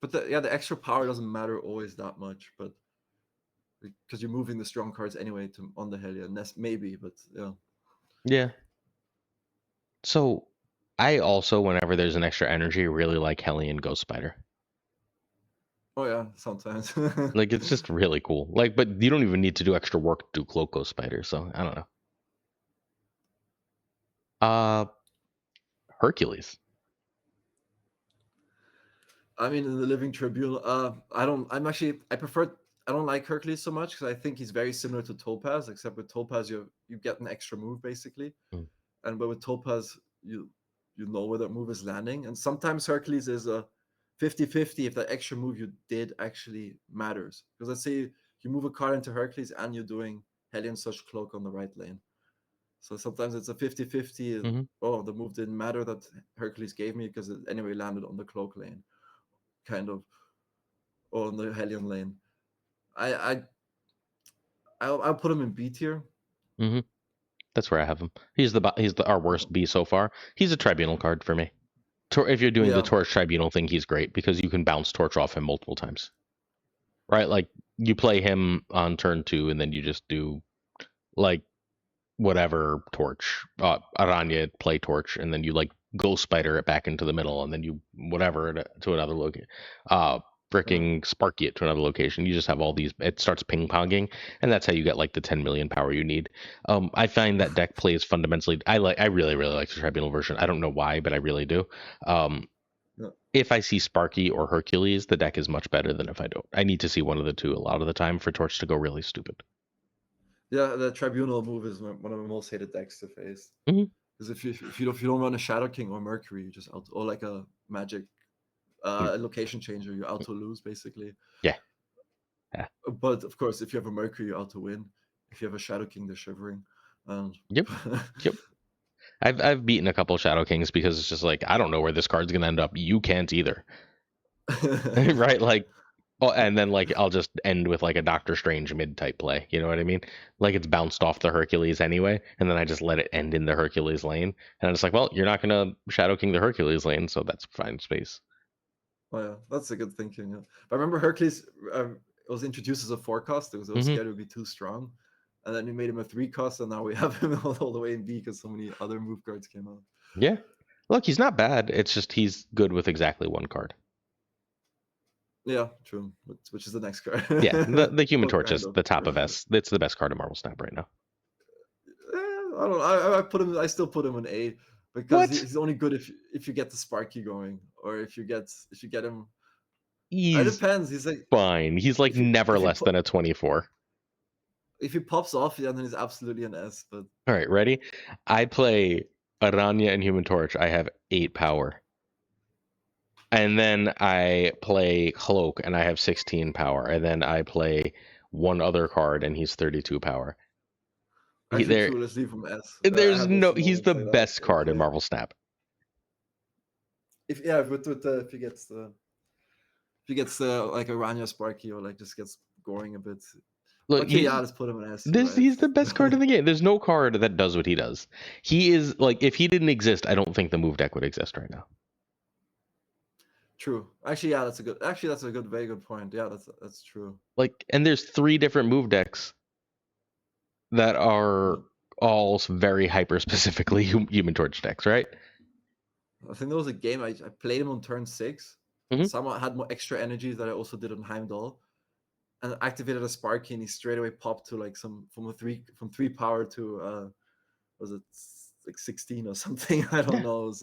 B: but the extra power doesn't matter always that much, but because you're moving the strong cards anyway to on the Hellion, that's maybe, but yeah.
A: Yeah. So I also, whenever there's an extra energy, really like Hellion Ghost Spider.
B: Oh yeah, sometimes.
A: Like it's just really cool. Like, but you don't even need to do extra work to do Cloak Ghost Spider. So I don't know. Uh, Hercules.
B: I mean, in the Living Tribunal, I don't. I'm actually. I prefer. I don't like Hercules so much because I think he's very similar to Topaz, except with Topaz you get an extra move basically,
A: Mm.
B: but with Topaz you know where that move is landing, and sometimes Hercules is a 50-50 if that extra move you did actually matters. Because let's say you move a card into Hercules and you're doing Hellion Such Cloak on the right lane. So sometimes it's a 50-50.
A: Mm-hmm.
B: Oh, the move didn't matter that Hercules gave me because it anyway landed on the cloak lane, kind of, or on the Hellion lane. I I I'll put him in B tier.
A: Mm-hmm. That's where I have him. He's our worst B so far. He's a tribunal card for me. If you're doing the
B: Yeah,
A: Torch Tribunal thing, he's great because you can bounce Torch off him multiple times. Right? Like you play him on turn 2 and then you just do like whatever Torch, Aranya play Torch, and then you like Ghost Spider it back into the middle, and then you whatever it to another location.
B: yeah.
A: Freaking Sparky it to another location. You just have all these. It starts ping ponging, and that's how you get like the 10 million power you need. I find that deck plays fundamentally. I really like the Tribunal version. I don't know why, but I really do. Um,
B: Yeah.
A: if I see Sparky or Hercules, the deck is much better than if I don't. I need to see one of the two a lot of the time for Torch to go really stupid.
B: Yeah, the Tribunal move is one of the most hated decks to face.
A: Mm-hmm.
B: Because if you don't run a Shadow King or Mercury, you just or like a magic a location changer, you auto lose basically.
A: Yeah. Yeah.
B: But of course, if you have a Mercury, you auto win. If you have a Shadow King, they're shivering. And
A: Yep. Yep. I've beaten a couple Shadow Kings because it's just like I don't know where this card's gonna end up. You can't either, right? Like, oh, and then like I'll just end with like a Doctor Strange mid type play. You know what I mean? Like it's bounced off the Hercules anyway, and then I just let it end in the Hercules lane, and I'm just like, well, you're not gonna Shadow King the Hercules lane, so that's fine space.
B: Oh yeah, that's a good thinking. Yeah. But I remember Hercules was introduced as a 4-cost because I was
A: Mm-hmm.
B: scared it would be too strong, and then we made him a 3-cost, and now we have him all the way in B because so many other move cards came out.
A: Yeah. Look, he's not bad. It's just he's good with exactly one card.
B: Yeah, true. Which is the next card?
A: Yeah, the Human
B: Well,
A: Torch
B: kind
A: is
B: of.
A: the top of S. It's the best card in Marvel Snap right now.
B: I don't know. I put him. I still put him in A because
A: What?
B: he's only good if you get the Sparky going, or if you get him. It
A: He's
B: depends. He's like
A: fine. He's like never
B: if he
A: less than a 24.
B: if he pops off, yeah, then he's absolutely an S. But
A: All right, ready? I play Aranya and Human Torch. I have 8 power. And then I play Cloak and I have 16 power. And then I play one other card and he's 32 power.
B: actually, true. Let's leave him S. I
A: There's
B: have
A: no,
B: also
A: he's
B: moments
A: the
B: like that.
A: best card in
B: Okay.
A: Marvel Snap.
B: If yeah, with the if he gets the like a Rania Sparky or like just gets going a bit.
A: Look,
B: Okay, yeah, let's put him in S. You're
A: this
B: right.
A: he's the best card in the game. There's no card that does what he does. He is like if he didn't exist, I don't think the move deck would exist right now.
B: True. Actually, yeah, that's a good. Actually, that's a good, very good point. Yeah, that's true.
A: Like, and there's 3 different move decks that are all very hyper specifically Human Torch decks, right?
B: I think there was a game I played him on turn 6.
A: Mm-hmm.
B: Someone had more extra energy that I also did on Heimdall, and activated a Sparky, and he straight away popped to like from 3 power to was it like 16 or something? I don't
A: Yeah.
B: know.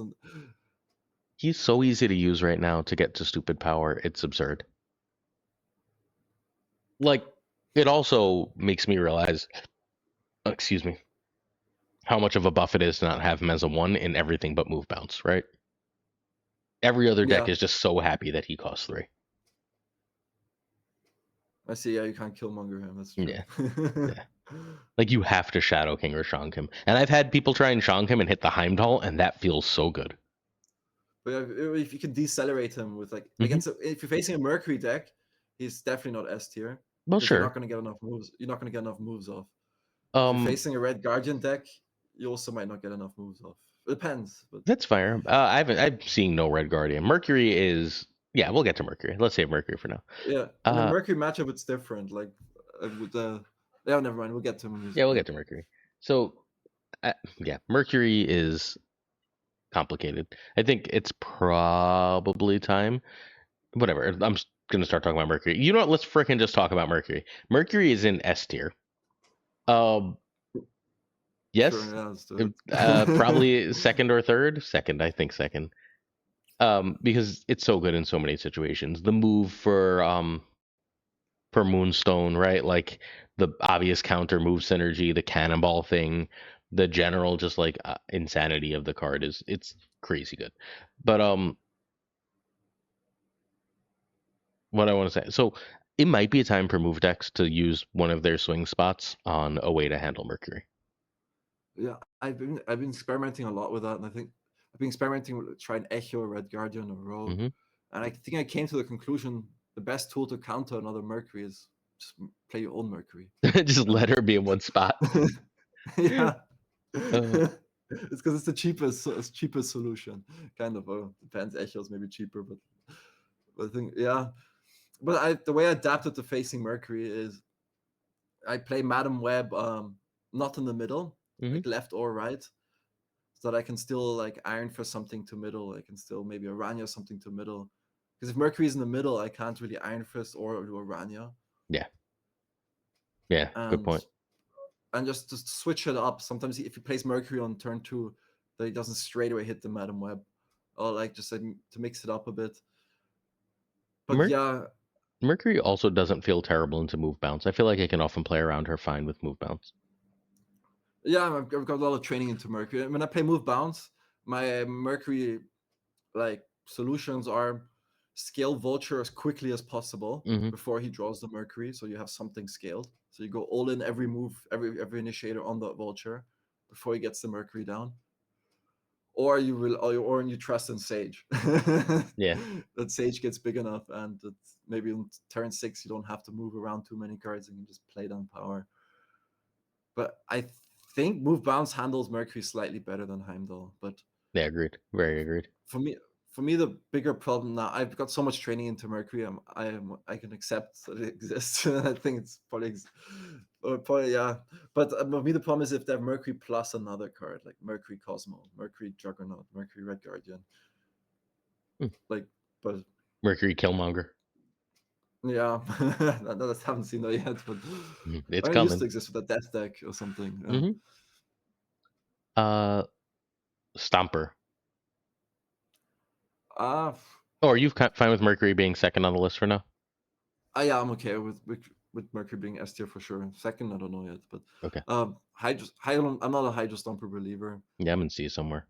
A: He's so easy to use right now to get to stupid power. It's absurd. Like, it also makes me realize, excuse me, how much of a buff it is to not have him as a 1 in everything but move bounce, right? Every other deck
B: Yeah,
A: is just so happy that he costs 3.
B: I see. Yeah, you can't killmonger him. That's true.
A: Yeah. Yeah. Like, you have to Shadow King or Shang him. And I've had people try and Shang him and hit the Heimdall, and that feels so good.
B: But if you can decelerate him with like
A: Mm-hmm.
B: against if you're facing a Mercury deck, he's definitely not S tier.
A: Well,
B: Because you're
A: sure.
B: not going to get enough moves. You're not going to get enough moves off. If you're facing a Red Guardian deck, you also might not get enough moves off. It depends. But
A: That's fair. I'm seeing no Red Guardian. Mercury is, yeah, we'll get to Mercury. Let's save Mercury for now.
B: yeah, in the Mercury matchup, it's different. Like with the yeah, never mind. We'll get to him.
A: Yeah, we'll get to Mercury. So, yeah, Mercury is complicated. I think it's probably time. Whatever. I'm going to start talking about Mercury. You know what? Let's fricking just talk about Mercury. Mercury is in S tier. Yes.
B: Sure, yeah, let's do it.
A: Probably second or third. Second, I think second. Because it's so good in so many situations. The move for for Moonstone, right? Like the obvious counter move synergy, the cannonball thing, the general just like insanity of the card it's crazy good. But what I want to say, so it might be a time for move decks to use one of their swing spots on a way to handle Mercury.
B: Yeah, I've been experimenting a lot with that, and I think I've been experimenting with trying Echo, Red Guardian, or Rogue,
A: Hmm.
B: and I think I came to the conclusion the best tool to counter another Mercury is just play your own Mercury.
A: Just let her be in one spot.
B: Yeah,
A: Uh,
B: it's because it's the cheapest solution. Kind of. Depends. Echo's maybe cheaper, but I think yeah. But the way I adapted to facing Mercury is I play Madam Web not in the middle,
A: mhm.
B: like left or right, so that I can still like iron for something to middle. I can still maybe Aranya something to middle. Because if Mercury's in the middle, I can't really Iron Fist or do Aranya.
A: Yeah, yeah, good
B: And
A: point.
B: just switch it up. Sometimes if he plays Mercury on turn 2, that he doesn't straight away hit the Madam Web. Or like just to mix it up a bit. But
A: Mer-
B: yeah,
A: Mercury also doesn't feel terrible into move bounce. I feel like I can often play around her fine with move bounce.
B: I've got a lot of training into Mercury. When I play Move Bounce, my Mercury like solutions are scale Vulture as quickly as possible
A: Hmm.
B: before he draws the Mercury, so you have something scaled. So you go all in every move, every initiator on the Vulture before he gets the Mercury down, or you trust in Sage.
A: Yeah,
B: That Sage gets big enough, and that maybe on turn 6 you don't have to move around too many cards and you just play down power. But I think Move Bounce handles Mercury slightly better than Heimdall, but
A: yeah, agreed. Very agreed.
B: for me the bigger problem now, I've got so much training into Mercury, I can accept that it exists. I think it's probably yeah, but for me the problem is if they have Mercury plus another card like Mercury Cosmo, Mercury Juggernaut, Mercury Red Guardian,
A: Hmm.
B: like, but
A: Mercury Killmonger.
B: yeah. I haven't seen that yet, but
A: It's
B: it used
A: coming.
B: to exist with a death deck or something. Yeah.
A: Hmm. Uh, Stomper.
B: uh
A: Oh, are you fine with Mercury being second on the list for now?
B: yeah, I'm okay with Mercury being S tier for sure. Second, I don't know yet, but
A: Okay.
B: I'm not a Hydro Stomper believer.
A: Yeah, I'm in C somewhere.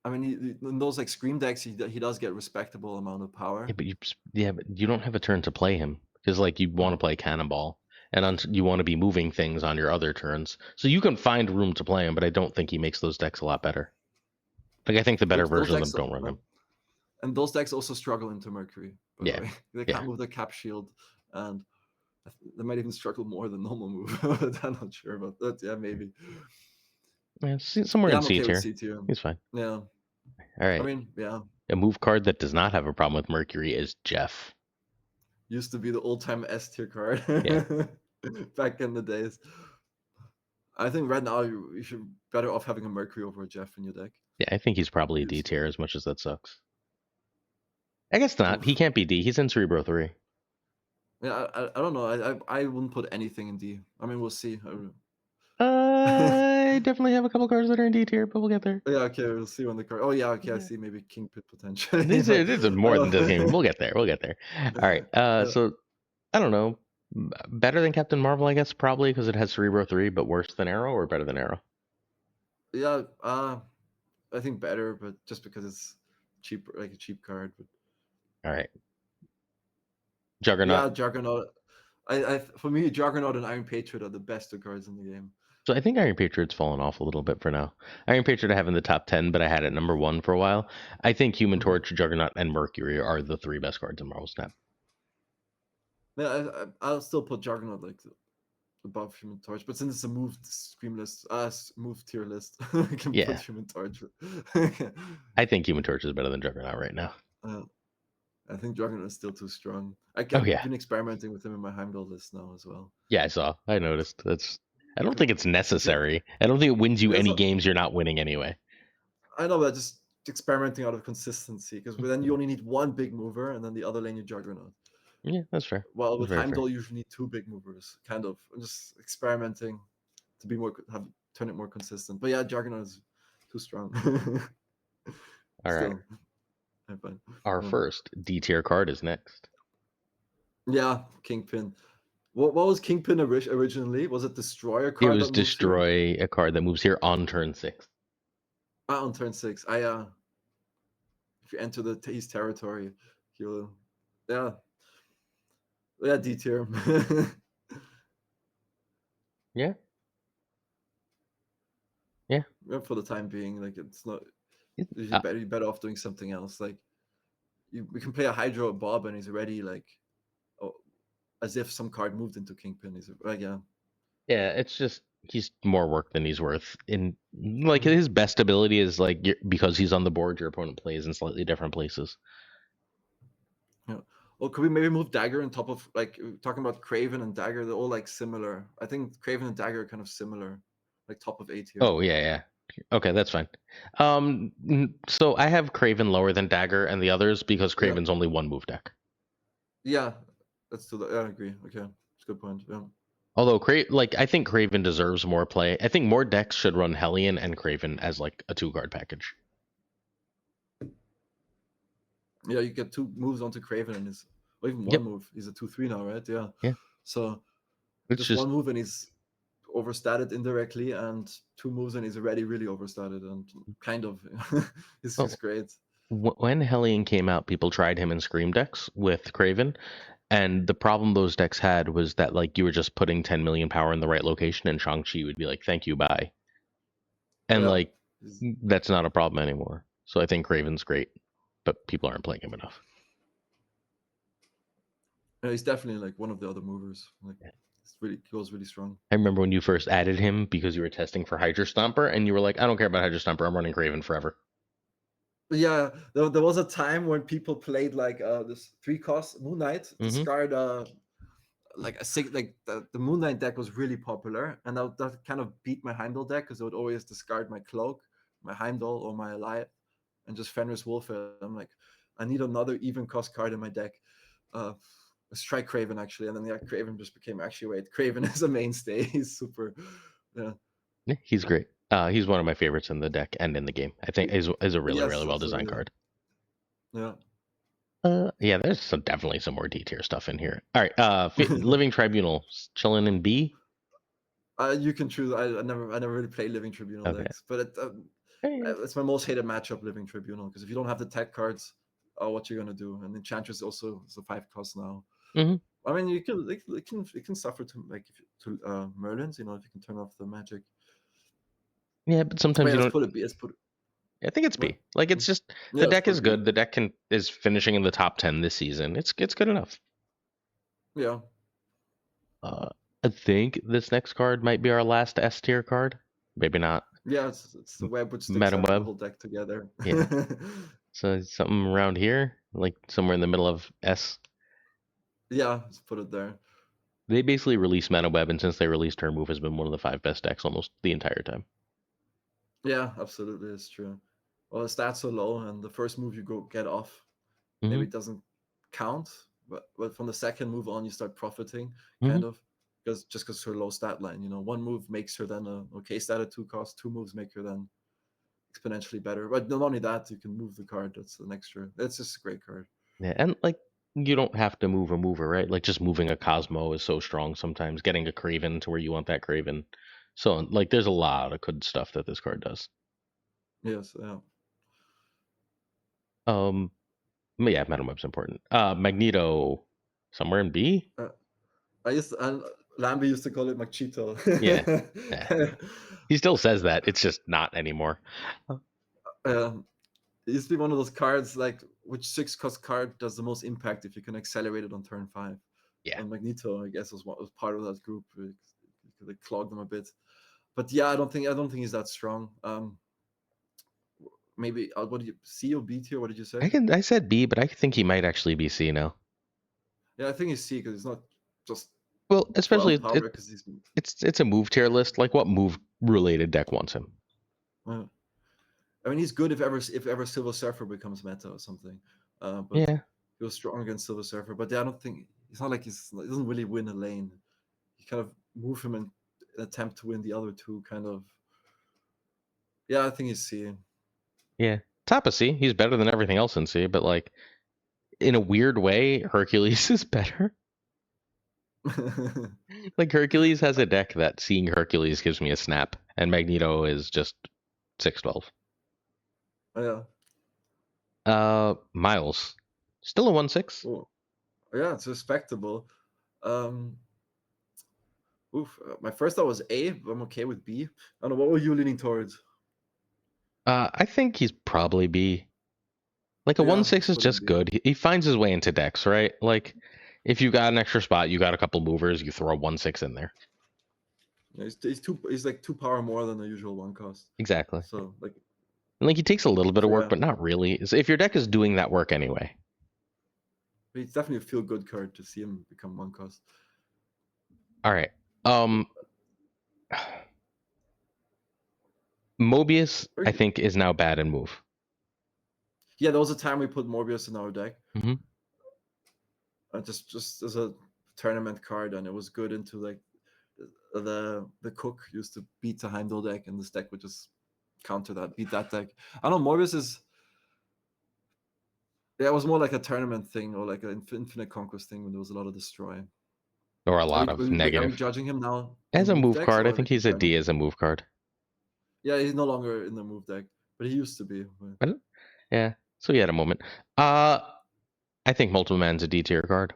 B: I mean, in those like Scream decks, he does get respectable amount of power.
A: But you don't have a turn to play him because like you want to play Cannonball and you want to be moving things on your other turns, so you can find room to play him. But I don't think he makes those decks a lot better. Like I think the better
B: Those
A: version of them
B: decks,
A: don't run him.
B: and those decks also struggle into Mercury. By the
A: Yeah,
B: way, they
A: yeah.
B: can't move the Cap Shield, and they might even struggle more than normal move. I'm not sure about that. Yeah, maybe.
A: Yeah, somewhere
B: Yeah,
A: in
B: I'm
A: C
B: okay with
A: tier.
B: C tier.
A: He's fine.
B: Yeah,
A: All
B: I
A: right.
B: mean, yeah,
A: A move card that does not have a problem with Mercury is Jeff.
B: used to be the old time S tier card
A: Yeah,
B: back in the days. I think right now you should better off having a Mercury over a Jeff in your deck.
A: yeah. I think he's probably a D
B: He's,
A: tier as much as that sucks. I guess not. He
B: oof.
A: can't be D. He's in Cerebro 3.
B: Yeah, I don't know. I wouldn't put anything in D. I mean, we'll see.
A: I definitely have a couple cards that are in D tier, but we'll get there.
B: Yeah, okay, we'll see when the card. Oh yeah, okay, I
A: Yeah.
B: see. Maybe King Pit potentially,
A: These
B: but
A: are this is
B: I
A: more than this game.
B: don't.
A: We'll get there. We'll get there. All right.
B: Yeah,
A: So I don't know. Better than Captain Marvel, I guess, probably because it has Cerebro 3, but worse than Arrow or better than Arrow?
B: yeah. I think better, but just because it's cheap, like a cheap card. But
A: All right. Juggernaut.
B: yeah, Juggernaut. For me, Juggernaut and Iron Patriot are the best two cards in the game.
A: So I think Iron Patriot's fallen off a little bit for now. Iron Patriot I have in the top 10, but I had it number 1 for a while. I think Human
B: Mhm.
A: Torch, Juggernaut, and Mercury are the 3 best cards in Marvel Snap.
B: Yeah, I'll still put Juggernaut like above Human Torch, but since it's a moved Scream list, moved tier list, I can put
A: Yeah.
B: Human Torch.
A: I think Human Torch is better than Juggernaut right now.
B: uh, I think Juggernaut is still too strong.
A: Oh
B: I've
A: yeah.
B: been experimenting with him in my Heimdall list now as well.
A: Yeah, I saw. I noticed. I don't think it's
B: Because
A: necessary. I don't think it wins you
B: it's
A: any
B: not,
A: games you're not winning anyway.
B: I know, but just experimenting out of consistency. Because then you only need one big mover, and then the other lane you Juggernaut.
A: Yeah, that's fair.
B: Well,
A: That's
B: with
A: very fair.
B: Heimdall, you usually need two big movers. Kind of. I'm just experimenting to be more turn it more consistent. But yeah, Juggernaut is too strong.
A: All right.
B: Still, I'm fine.
A: Our
B: Um,
A: first D tier card is next.
B: Yeah, Kingpin. What was Kingpin originally? Was it Destroyer
A: It
B: card
A: was
B: that moves here?
A: destroy a card that moves here on turn 6.
B: Ah, on turn 6. I if you enter his territory, he'll yeah yeah D tier.
A: Yeah, yeah.
B: For the time being, like it's not.
A: It-
B: You're
A: uh,
B: better off doing something else. Like we can play a Hydro Bob and he's already like, oh, as if some card moved into Kingpin. He's like, yeah.
A: yeah, it's just he's more work than he's worth. In like
B: Mhm.
A: his best ability is like because he's on the board, your opponent plays in slightly different places.
B: Yeah. Well, could we maybe move Dagger on top of like talking about Kraven and Dagger? They're all like similar. I think Kraven and Dagger are kind of similar, like top of A tier.
A: Oh yeah, yeah. Okay, that's fine. So I have Kraven lower than Dagger and the others because
B: Yeah,
A: Kraven's only one move deck.
B: yeah, that's still. Yeah, I agree. Okay, it's a good point. Yeah,
A: Although like I think Kraven deserves more play. I think more decks should run Hellion and Kraven as like a 2-card package.
B: yeah, you get 2 moves onto Kraven and he's or even
A: Yep.
B: 1 move. He's a 2/3 now, right? Yeah.
A: Yeah.
B: So
A: It's
B: just
A: just
B: 1 move and he's overstated indirectly, and 2 moves and he's already really overstated and kind of. It's
A: oh,
B: just great.
A: when Hellion came out, people tried him in Scream decks with Kraven, and the problem those decks had was that like you were just putting 10 million power in the right location, and Shang-Chi would be like, "Thank you, bye," and
B: Yeah,
A: like that's not a problem anymore. So I think Kraven's great, but people aren't playing him enough.
B: yeah, he's definitely like one of the other movers. Like it's really goes really strong.
A: I remember when you first added him because you were testing for Hydra Stomper, and you were like, "I don't care about Hydra Stomper. I'm running Kraven forever."
B: Yeah, there was a time when people played like this 3 cost Moon Knight,
A: Mm-hmm.
B: discard like a six, like the Moon Knight deck was really popular, and that kind of beat my Heimdall deck because I would always discard my Cloak, my Heimdall, or my Alive, and just Fenris Wolf it. I'm like, I need another even cost card in my deck. Let's try Kraven actually, and then yeah, Kraven just became actually wait. Kraven is a mainstay. He's super. Yeah.
A: Yeah, he's great. He's one of my favorites in the deck and in the game. I think is a really
B: Yes,
A: really well designed
B: absolutely.
A: card.
B: Yeah.
A: Yeah, there's definitely some more D tier stuff in here. All right, Living Tribunal, chilling in B.
B: You can choose. I never really play Living Tribunal
A: Okay.
B: decks, but
A: Hey.
B: it's my most hated matchup, Living Tribunal, because if you don't have the tech cards, what you're gonna do? And Enchantress also is a 5 cost now.
A: Hmm.
B: I mean, it can suffer to like if you, to Merlins, if you can turn off the magic.
A: Yeah, but
B: But
A: sometimes
B: yeah,
A: you
B: let's
A: don't.
B: put it. Let's put it.
A: I think it's
B: What?
A: B. Like it's just
B: Yeah,
A: the
B: let's
A: deck
B: put
A: is
B: it B.
A: good. The deck is finishing in the top 10 this season. It's good enough.
B: Yeah,
A: Uh, I think this next card might be our last S tier card. Maybe not.
B: yeah. It's the web which sticks
A: Madam
B: out the
A: Web.
B: whole deck together.
A: Yeah. So something around here, like somewhere in the middle of S.
B: Yeah, let's put it there.
A: They basically released Madam Web, and since they released her, move has been one of the 5 best decks almost the entire time.
B: Yeah, absolutely, it's true. Well, the stats are low, and the first move you go get off
A: Hmm.
B: maybe it doesn't count, but from the second move on, you start profiting,
A: Hmm.
B: kind of, because her low stat line. One move makes her then a okay stat at 2 cost. 2 moves make her then exponentially better. But not only that, you can move the card. That's an extra. That's just a great card.
A: Yeah, and like you don't have to move a mover, right? Like just moving a Cosmo is so strong sometimes. Getting a Kraven to where you want that Kraven. So like there's a lot of good stuff that this card does.
B: Yes, yeah.
A: But yeah, Madam Web's important. Magneto, somewhere in B.
B: Uh, and Lamby used to call it Machito.
A: Yeah, yeah. He still says that. It's just not anymore.
B: um, it used to be one of those cards like which 6 cost card does the most impact if you can accelerate it on turn 5.
A: Yeah,
B: And Magneto, I guess, was part of that group. They clogged them a bit, but yeah, I don't think he's that strong. Maybe what did you C or B tier? What did you say?
A: I said B, but I think he might actually be C now.
B: Yeah, I think he's C because he's not just
A: Well, especially
B: 12 power because he's.
A: it's a move tier list. Like what move related deck wants him?
B: Uh, I mean, he's good if ever Silver Surfer becomes meta or something. But
A: Yeah,
B: he was strong against Silver Surfer. But yeah, I don't think it's not like he doesn't really win a lane. You kind of move him and attempt to win the other two. Kind of. Yeah, I think he's C.
A: yeah. Top of C. He's better than everything else in C, but like in a weird way, Hercules is better. Like Hercules has a deck that seeing Hercules gives me a snap, and Magneto is just 6/12.
B: Yeah.
A: Miles, still a 1/6.
B: Oh, yeah, it's respectable. Um, my first thought was A, but I'm okay with B. I don't know, what were you leaning towards?
A: I think he's probably B. Like a
B: Yeah,
A: 1/6 is
B: put him
A: just
B: B.
A: good. He finds his way into decks, right? Like if you got an extra spot, you got a couple movers, you throw a 1/6 in there.
B: Yeah, he's like 2 power more than the usual 1 cost.
A: Exactly.
B: So like
A: And like he takes a little bit of work,
B: yeah,
A: but not really. So if your deck is doing that work anyway.
B: it's definitely a feel good card to see him become 1 cost.
A: All right. Mobius, I think, is now bad in move.
B: Yeah, there was a time we put Morbius in our deck.
A: Mm-hmm.
B: Just as a tournament card, and it was good into like the cook used to beat the Heimdall deck, and this deck would just counter that, beat that deck. I don't know, Morbius is it was more like a tournament thing or like an infinite conquest thing when there was a lot of destroy.
A: Or a lot of
B: Are we
A: negative.
B: judging him now
A: As
B: in
A: a
B: move
A: move
B: decks
A: card, I
B: or
A: think
B: like in
A: he's a D
B: general?
A: as a move card.
B: Yeah, he's no longer in the move deck, but he used to be.
A: Yeah. So he had a moment. I think Multiple Man's a D tier card.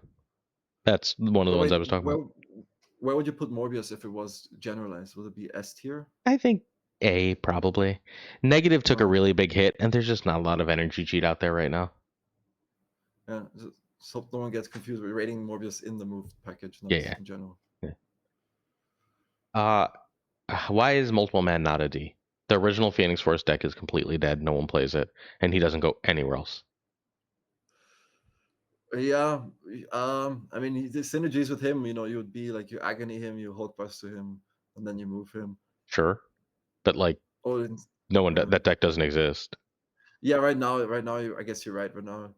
A: That's one of the
B: But
A: ones
B: wait,
A: I was talking about.
B: where would you put Morbius if it was generalized? Would it be S tier?
A: I think A, probably. Negative took a
B: Alright.
A: really big hit, and there's just not a lot of energy cheat out there right now.
B: Yeah, so no one gets confused. We're rating Morbius in the move package, not
A: Yeah.
B: in general.
A: Uh, why is Multiple Man not a D? The original Phoenix Force deck is completely dead. No one plays it, and he doesn't go anywhere else.
B: Yeah, I mean, the synergies with him, you would be like you agony him, you Hulkbuster him, and then you move him.
A: Sure, but like
B: Or
A: no one that deck doesn't exist.
B: yeah, right now, I guess you're right. Right now,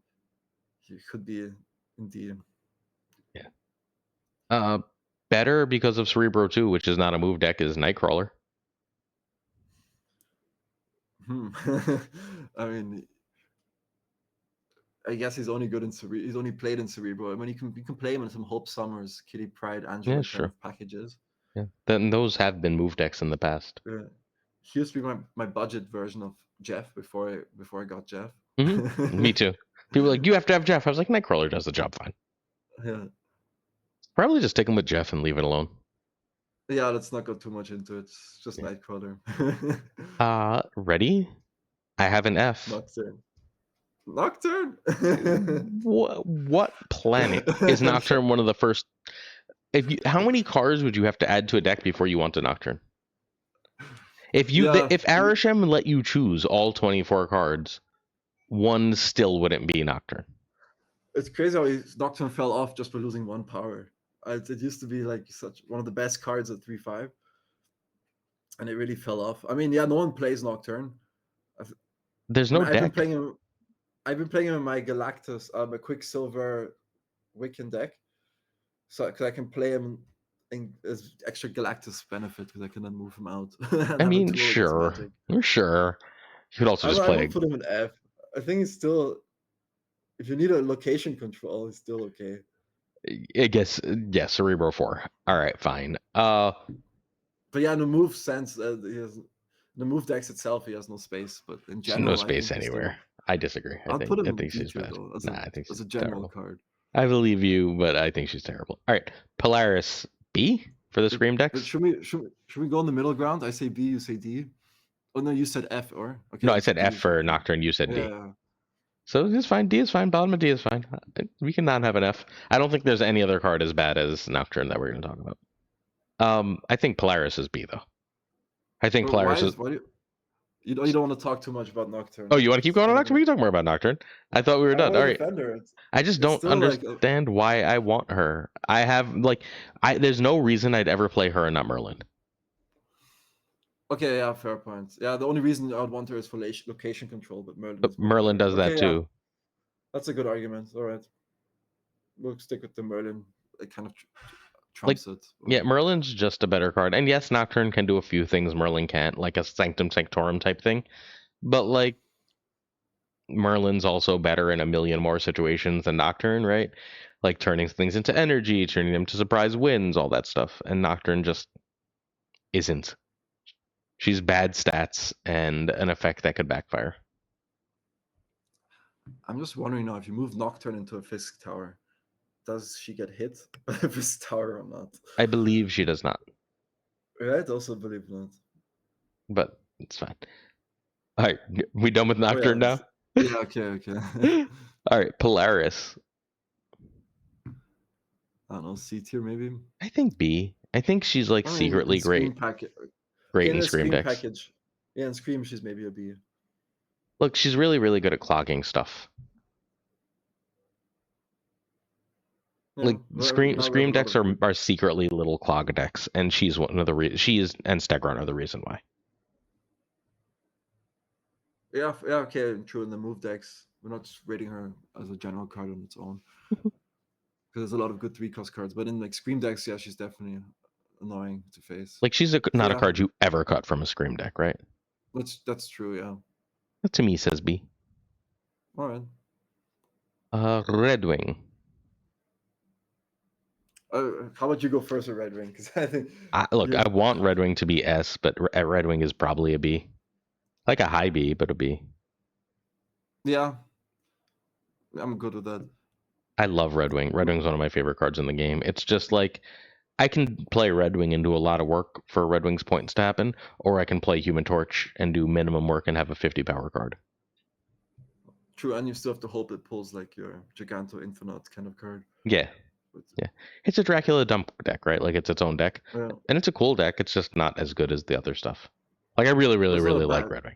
B: he could be indeed.
A: Yeah. Better because of Cerebro 2, which is not a move deck, is Nightcrawler.
B: I mean, I guess he's only good in He's only played in Cerebro. I mean, you can play him in some Hope Summers, Kitty Pride,
A: Yeah,
B: Angela kind
A: sure.
B: of packages.
A: Yeah, then those have been move decks in the past.
B: He used to be my budget version of Jeff before I got Jeff.
A: Mm-hmm. Me too. People were like, you have to have Jeff. I was like, Nightcrawler does the job fine.
B: Yeah.
A: Probably just stick him with Jeff and leave it alone.
B: Yeah, let's not go too much into it. It's just
A: Yeah.
B: Nightcrawler.
A: Ready? I have an F.
B: Nocturne.
A: What planet is Nocturne one of the first? How many cards would you have to add to a deck before you want a Nocturne? If Arishem let you choose all 24 cards, one still wouldn't be Nocturne.
B: It's crazy how Nocturne fell off just by losing 1 power. It used to be like such one of the best cards at 3/5, and it really fell off. I mean, yeah, no one plays Nocturne.
A: There's no deck.
B: I've been playing him in my Galactus, my Quicksilver Wiccan deck, so because I can play him as extra Galactus benefit because I can then move him out.
A: I mean, sure. You could also just play.
B: I won't put him in F. I think it's still, if you need a location control, it's still okay.
A: I guess, yeah, Cerebro 4. All right, fine.
B: But yeah, in the move sense, the move decks itself, he has no space. But in general,
A: no space anywhere. I disagree.
B: I'll put him
A: I think she's bad.
B: though.
A: I think she's
B: a general
A: terrible.
B: card.
A: I believe you, but I think she's terrible. All right, Polaris B for the Scream decks.
B: Should we go in the middle ground? I say B, you say D. Oh no, you said F or okay.
A: No, I said F for Nocturne. You said D.
B: Yeah.
A: So it's fine. D is fine. Bottom of D is fine. We can not have an F. I don't think there's any other card as bad as Nocturne that we're going to talk about. I think Polaris is B though. I think Polaris is.
B: You don't want to talk too much about Nocturne.
A: Oh, you want to keep going on Nocturne? We can talk more about Nocturne. I thought we were done. All right. I just don't understand why I want her. I have there's no reason I'd ever play her and not Merlin.
B: Okay, yeah, fair point. Yeah, the only reason I would want her is for location control, but
A: Merlin does that too.
B: That's a good argument. All right, we'll stick with the Merlin. It kind of trumps it.
A: Yeah, Merlin's just a better card, and yes, Nocturne can do a few things Merlin can't, like a Sanctum Sanctorum type thing. But Merlin's also better in a million more situations than Nocturne, right? Like turning things into energy, turning them to surprise wins, all that stuff. And Nocturne just isn't. She's bad stats and an effect that could backfire.
B: I'm just wondering now, if you move Nocturne into a Fisk tower, does she get hit by a Fisk tower or not?
A: I believe she does not,
B: Right? Also believe not.
A: but it's fine. All right, we done with
B: Oh yeah.
A: Nocturne now?
B: Yeah, okay.
A: All right, Polaris.
B: I don't know, C tier maybe.
A: I think B. I think she's like
B: I mean, in
A: secretly
B: Scream
A: great,
B: package.
A: great
B: Okay, in
A: in
B: the
A: Scream
B: Scream
A: decks.
B: package. Yeah, in Scream she's maybe a B.
A: Look, she's really, really good at clogging stuff.
B: Yeah,
A: Like
B: now we have
A: Scream
B: a lot
A: decks
B: of good.
A: are secretly little clog decks, and she's one of the she is and Stegron are the reason why.
B: Yeah, okay, true. In the move decks, we're not just rating her as a general card on its own, because there's a lot of good 3-cost cards. But in like Scream decks, yeah, she's definitely annoying to face.
A: Like she's
B: So
A: not a
B: yeah,
A: card you ever cut from a Scream deck, right?
B: that's true. Yeah.
A: That to me says B.
B: All right.
A: Red Wing.
B: How about you go first with Red Wing? Because I think
A: Look,
B: you.
A: I want Red Wing to be S, but Red Wing is probably a B. Like a high B, but a B.
B: Yeah, I'm good with that.
A: I love Red Wing. Red Wing's one of my favorite cards in the game. It's just like I can play Red Wing and do a lot of work for Red Wing's points to happen, or I can play Human Torch and do minimum work and have a 50 power card.
B: True, and you still have to hope it pulls like your Giganto Infinite kind of card.
A: Yeah. Yeah. It's a Dracula dump deck, right? Like it's its own deck.
B: Yeah.
A: And it's a cool deck. It's just not as good as the other stuff. Like I really, really,
B: It's not a
A: really like
B: bad.
A: Red Wing.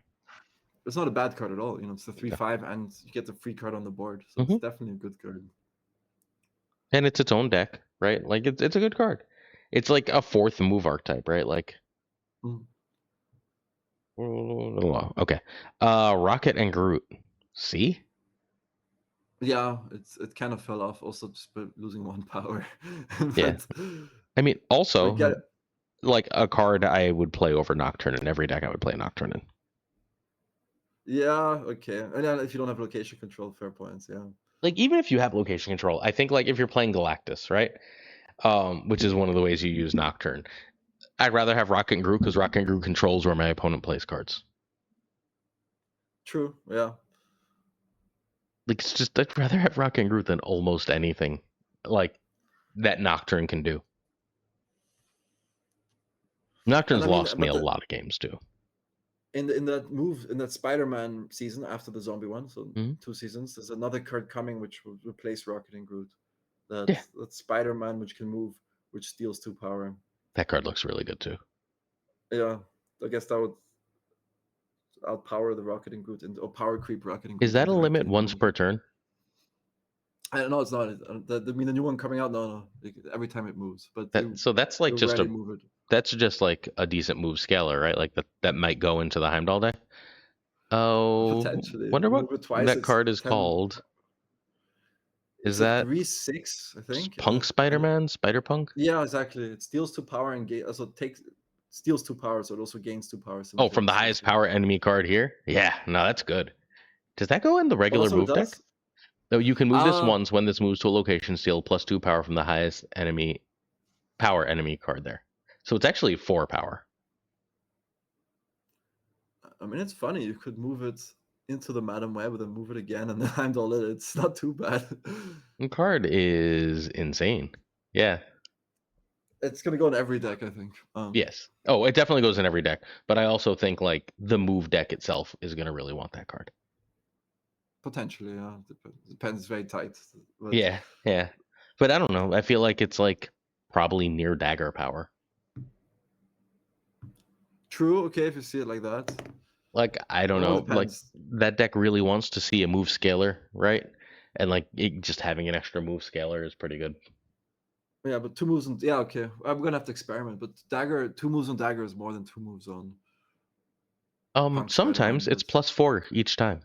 B: It's not a bad card at all. You know, it's the 3/5, and you get the free card on the board, so it's
A: Mhm.
B: definitely a good card.
A: And it's its own deck, right? Like it's a good card. It's like a fourth move archetype, right? Like
B: Mm.
A: okay. Rocket and Groot. See?
B: Yeah, it kind of fell off also just by losing 1 power.
A: Yeah.
B: But
A: I mean,
B: we
A: also
B: get it.
A: like a card I would play over Nocturne in every deck I would play Nocturne in.
B: Yeah, okay. And then if you don't have location control, fair points. Yeah.
A: Like even if you have location control, I think like if you're playing Galactus, right? Which is one of the ways you use Nocturne. I'd rather have Rocket and Groot because Rocket and Groot controls where my opponent plays cards.
B: True. Yeah.
A: Like it's just I'd rather have Rocket and Groot than almost anything like that Nocturne can do.
B: And
A: Nocturne's
B: I mean,
A: lost me
B: but
A: a lot of games too.
B: in that Spider-Man season after the zombie one, so
A: Mhm.
B: 2 seasons, there's another card coming which will replace Rocket and Groot.
A: Yeah,
B: That Spider-Man which can move, which steals 2 power.
A: that card looks really good too.
B: Yeah, I guess that would outpower the Rocket and Groot or power creep Rocket and
A: Is
B: Groot
A: that a limit
B: indirectly.
A: once per turn?
B: I don't know, it's not. I mean, the new one coming out, no. Every time it moves, but
A: So that's like
B: you
A: just
B: rarely move it.
A: that's just like a decent move scaler, right? Like that might go into the Heimdall deck. Oh,
B: Potentially,
A: wonder
B: you
A: what
B: move it twice.
A: that
B: It's
A: card is
B: 10.
A: called. Is
B: It's a
A: that
B: 3/6, I think.
A: Punk Spider-Man? Spider-Punk?
B: Yeah, exactly. It steals 2 power and also steals 2 power, so it also gains 2 power
A: Oh, from the
B: simultaneously.
A: highest
B: So.
A: power enemy card here? Yeah, no, that's good. Does that go in the
B: Oh,
A: regular
B: that's what it
A: move deck?
B: does.
A: No, you can move this
B: Uh
A: once when this moves to a location, steal +2 power from the highest enemy power enemy card there. So it's actually 4 power.
B: I mean, it's funny. You could move it into the Madam Web and then move it again, and then Heimdall it. It's not too bad.
A: The card is insane. Yeah.
B: It's gonna go in every deck, I think.
A: Yes. Oh, it definitely goes in every deck. But I also think like the move deck itself is gonna really want that card.
B: Potentially, yeah. Depends. It's very tight. But
A: Yeah, yeah. But I don't know. I feel like it's like probably near Dagger power.
B: true. Okay, if you see it like that.
A: Like I don't
B: It all
A: know. Like
B: depends.
A: that deck really wants to see a move scaler, right? And like just having an extra move scaler is pretty good.
B: Yeah, but 2 moves on. Yeah, okay. I'm gonna have to experiment. But Dagger, 2 moves on Dagger is more than 2 moves on Punk
A: Sometimes
B: Spider-Man.
A: it's
B: But
A: +4 each time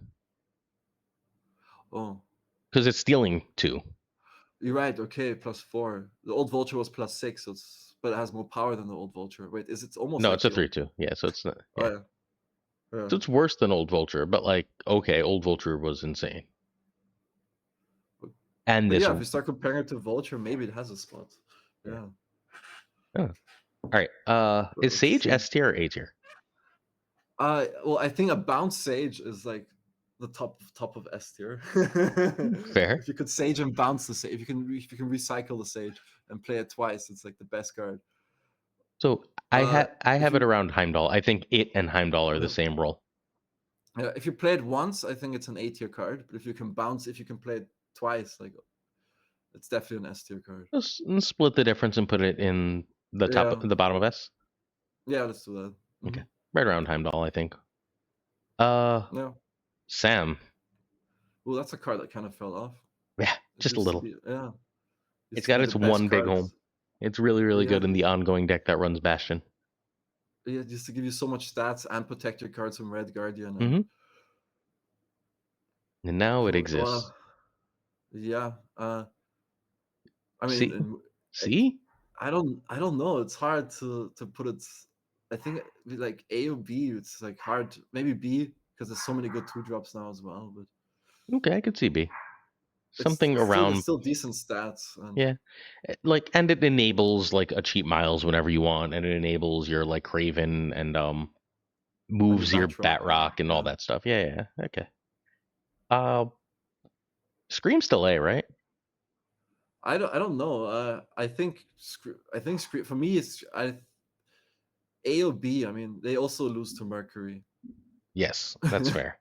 B: oh,
A: because it's stealing 2.
B: you're right. Okay, +4. The old Vulture was +6, so but it has more power than the old Vulture. Wait, is it almost
A: No,
B: like
A: it's a
B: the old?
A: 3/2. Yeah, so it's not.
B: Oh
A: Yeah,
B: yeah. Yeah.
A: So it's worse than old Vulture, but like, okay, old Vulture was insane. And
B: But
A: this,
B: yeah, if you start comparing it to Vulture, maybe it has a spot.
A: yeah.
B: Yeah.
A: Oh. All right. Is
B: Let's
A: Sage
B: see.
A: S tier or A tier?
B: Well, I think a bounce Sage is like the top of S tier.
A: Fair.
B: If you could Sage and bounce the Sage, if you can recycle the Sage and play it twice, it's like the best card.
A: So I
B: If
A: have it
B: you
A: around Heimdall. I think it and Heimdall are the same role.
B: if you play it once, I think it's an A tier card. But if you can bounce, if you can play it twice, like it's definitely an S tier card.
A: Let's split the difference and put it in
B: Yeah,
A: the bottom of S.
B: yeah, let's do that.
A: Okay, right around Heimdall, I think.
B: Yeah.
A: Sam.
B: Well, that's a card that kind of fell off.
A: Yeah,
B: It
A: just a
B: used to
A: little.
B: be, yeah, used
A: It's
B: to
A: got
B: be the
A: its
B: best
A: one big home.
B: cards.
A: It's really, really
B: Yeah,
A: good in the ongoing deck that runs Bastion.
B: yeah, it used to give you so much stats and protect your cards from Red Guardian. And
A: Mm-hmm. And now it exists.
B: well, yeah. I
A: See,
B: mean, it,
A: see.
B: I don't know. It's hard to put it. I think like A or B. It's like hard. Maybe B because there's so many good 2-drops now as well. But
A: Okay, I could see B.
B: it's
A: Something
B: still it's
A: around.
B: still decent stats. And
A: Yeah, like, and it enables like a cheap Miles whenever you want, and it enables your like Kraven and
B: your
A: moves your
B: Batroc and
A: Batrock and all
B: yeah.
A: that stuff. Yeah, yeah, okay. Uh, Scream's still A, right?
B: I don't know. I think for me it's A or B. I mean, they also lose to Mercury.
A: Yes, that's fair.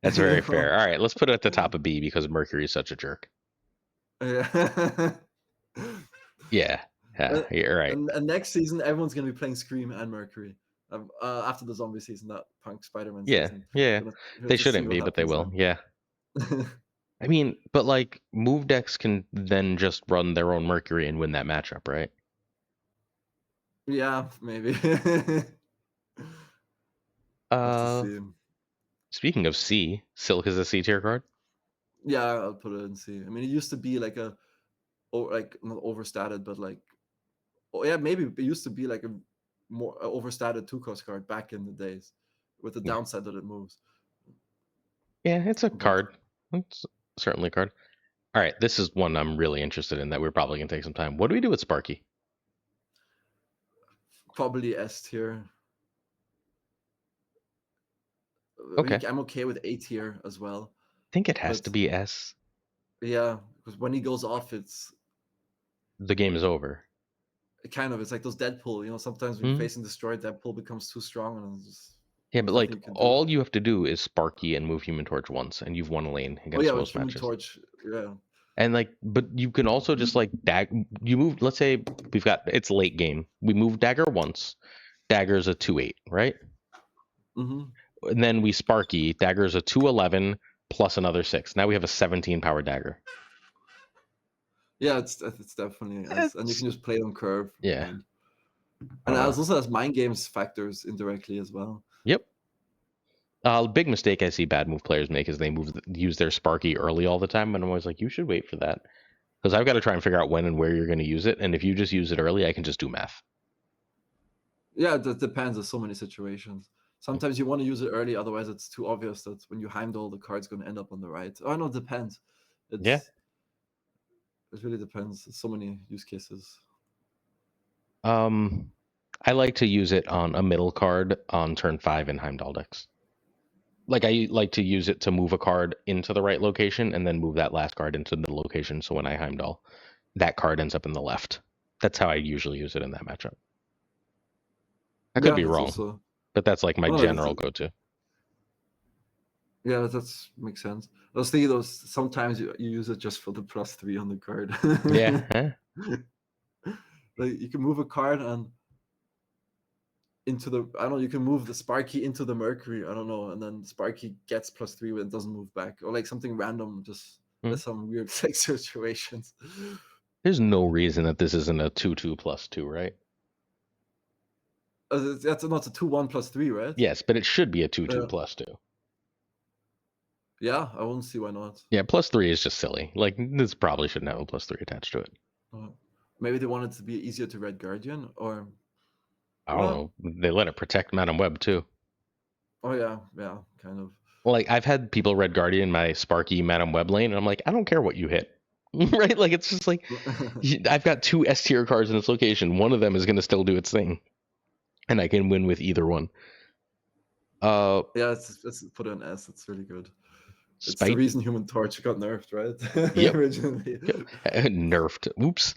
A: That's very fair. All right, let's put it at the top of B because Mercury is such a jerk.
B: Yeah.
A: Yeah, yeah, you're right.
B: And next season, everyone's gonna be playing Scream and Mercury. After the zombie season, that Punk Spider-Man
A: Yeah,
B: season,
A: yeah.
B: we'll
A: They
B: just see
A: shouldn't
B: what
A: be, but they
B: happens
A: will.
B: then.
A: Yeah. I mean, but like move decks can then just run their own Mercury and win that matchup, right?
B: Yeah, maybe. Have to
A: Uh,
B: see.
A: Speaking of C, Silk is a C tier card.
B: Yeah, I'll put it and see. I mean, it used to be like like not overstated, but like, oh yeah, maybe it used to be like a more overstated 2-cost card back in the days, with the
A: Yeah,
B: downside that it moves.
A: yeah, it's a
B: But
A: card. It's certainly a card. All right, this is one I'm really interested in that we're probably gonna take some time. What do we do with Sparky?
B: probably S tier.
A: Okay, I
B: I'm okay with A tier as well.
A: think it has
B: But
A: to be S.
B: yeah, because when he goes off,
A: The game is over.
B: it's like those Deadpool. Sometimes when you're
A: Hmm?
B: facing Destroyed, Deadpool becomes too strong, and
A: Yeah, but
B: there's
A: like
B: nothing you can do.
A: all you have to do is Sparky and move Human Torch once, and you've won a lane
B: Oh yeah,
A: against
B: with
A: most
B: Human
A: matches.
B: Torch, yeah,
A: And like, but you can also just like You move. Let's say it's late game. We move Dagger once. Dagger's a 2/8, right?
B: hmm
A: And then we Sparky. Dagger's a 2/11 plus another 6. Now we have a 17 power Dagger.
B: yeah. It's definitely and you
A: It's
B: can just play on curve,
A: yeah.
B: and it
A: Uh,
B: also has mind games factors indirectly as well.
A: yep. Big mistake I see bad move players make is they use their Sparky early all the time, and I'm always like, you should wait for that because I've got to try and figure out when and where you're going to use it. And if you just use it early, I can just do math.
B: Yeah, that depends on so many situations. Sometimes you want to use it early, otherwise it's too obvious that when you Heimdall, the card's going to end up on the right. Oh no, it depends.
A: Yeah.
B: It really depends. There's so many use cases.
A: I like to use it on a middle card on turn 5 in Heimdall decks. Like I like to use it to move a card into the right location and then move that last card into the location. So when I Heimdall, that card ends up in the left. That's how I usually use it in that matchup. I could
B: Yeah,
A: be
B: that's
A: wrong,
B: also
A: but that's like my
B: no,
A: general go-to.
B: yeah, that's makes sense. I was thinking those sometimes you use it just for the +3 on the card.
A: Yeah. Eh?
B: Like you can move a card and into the I don't know, you can move the Sparky into the Mercury, I don't know, and then Sparky gets +3 when it doesn't move back. Or like something random, just
A: Hmm.
B: there's some weird like situations.
A: There's no reason that this isn't a 2/2 +2, right?
B: That's not a 2-1 +3, right?
A: Yes, but it should be a 2/2 +2.
B: Yeah, I won't see why not.
A: Yeah, +3 is just silly. Like this probably shouldn't have a +3 attached to it.
B: Maybe they wanted to be easier to Red Guardian, or
A: I don't
B: well,
A: know. They let it protect Madam Web too.
B: Oh yeah, kind of.
A: Like I've had people Red Guardian my Sparky Madam Web lane, and I'm like, I don't care what you hit, right? Like it's just like I've got 2 S tier cards in this location. One of them is going to still do its thing, and I can win with either one.
B: Yeah, it's put an S. It's really good. It's the
A: Spite.
B: reason Human Torch got nerfed, right?
A: Yep.
B: Originally.
A: Nerfed. Oops.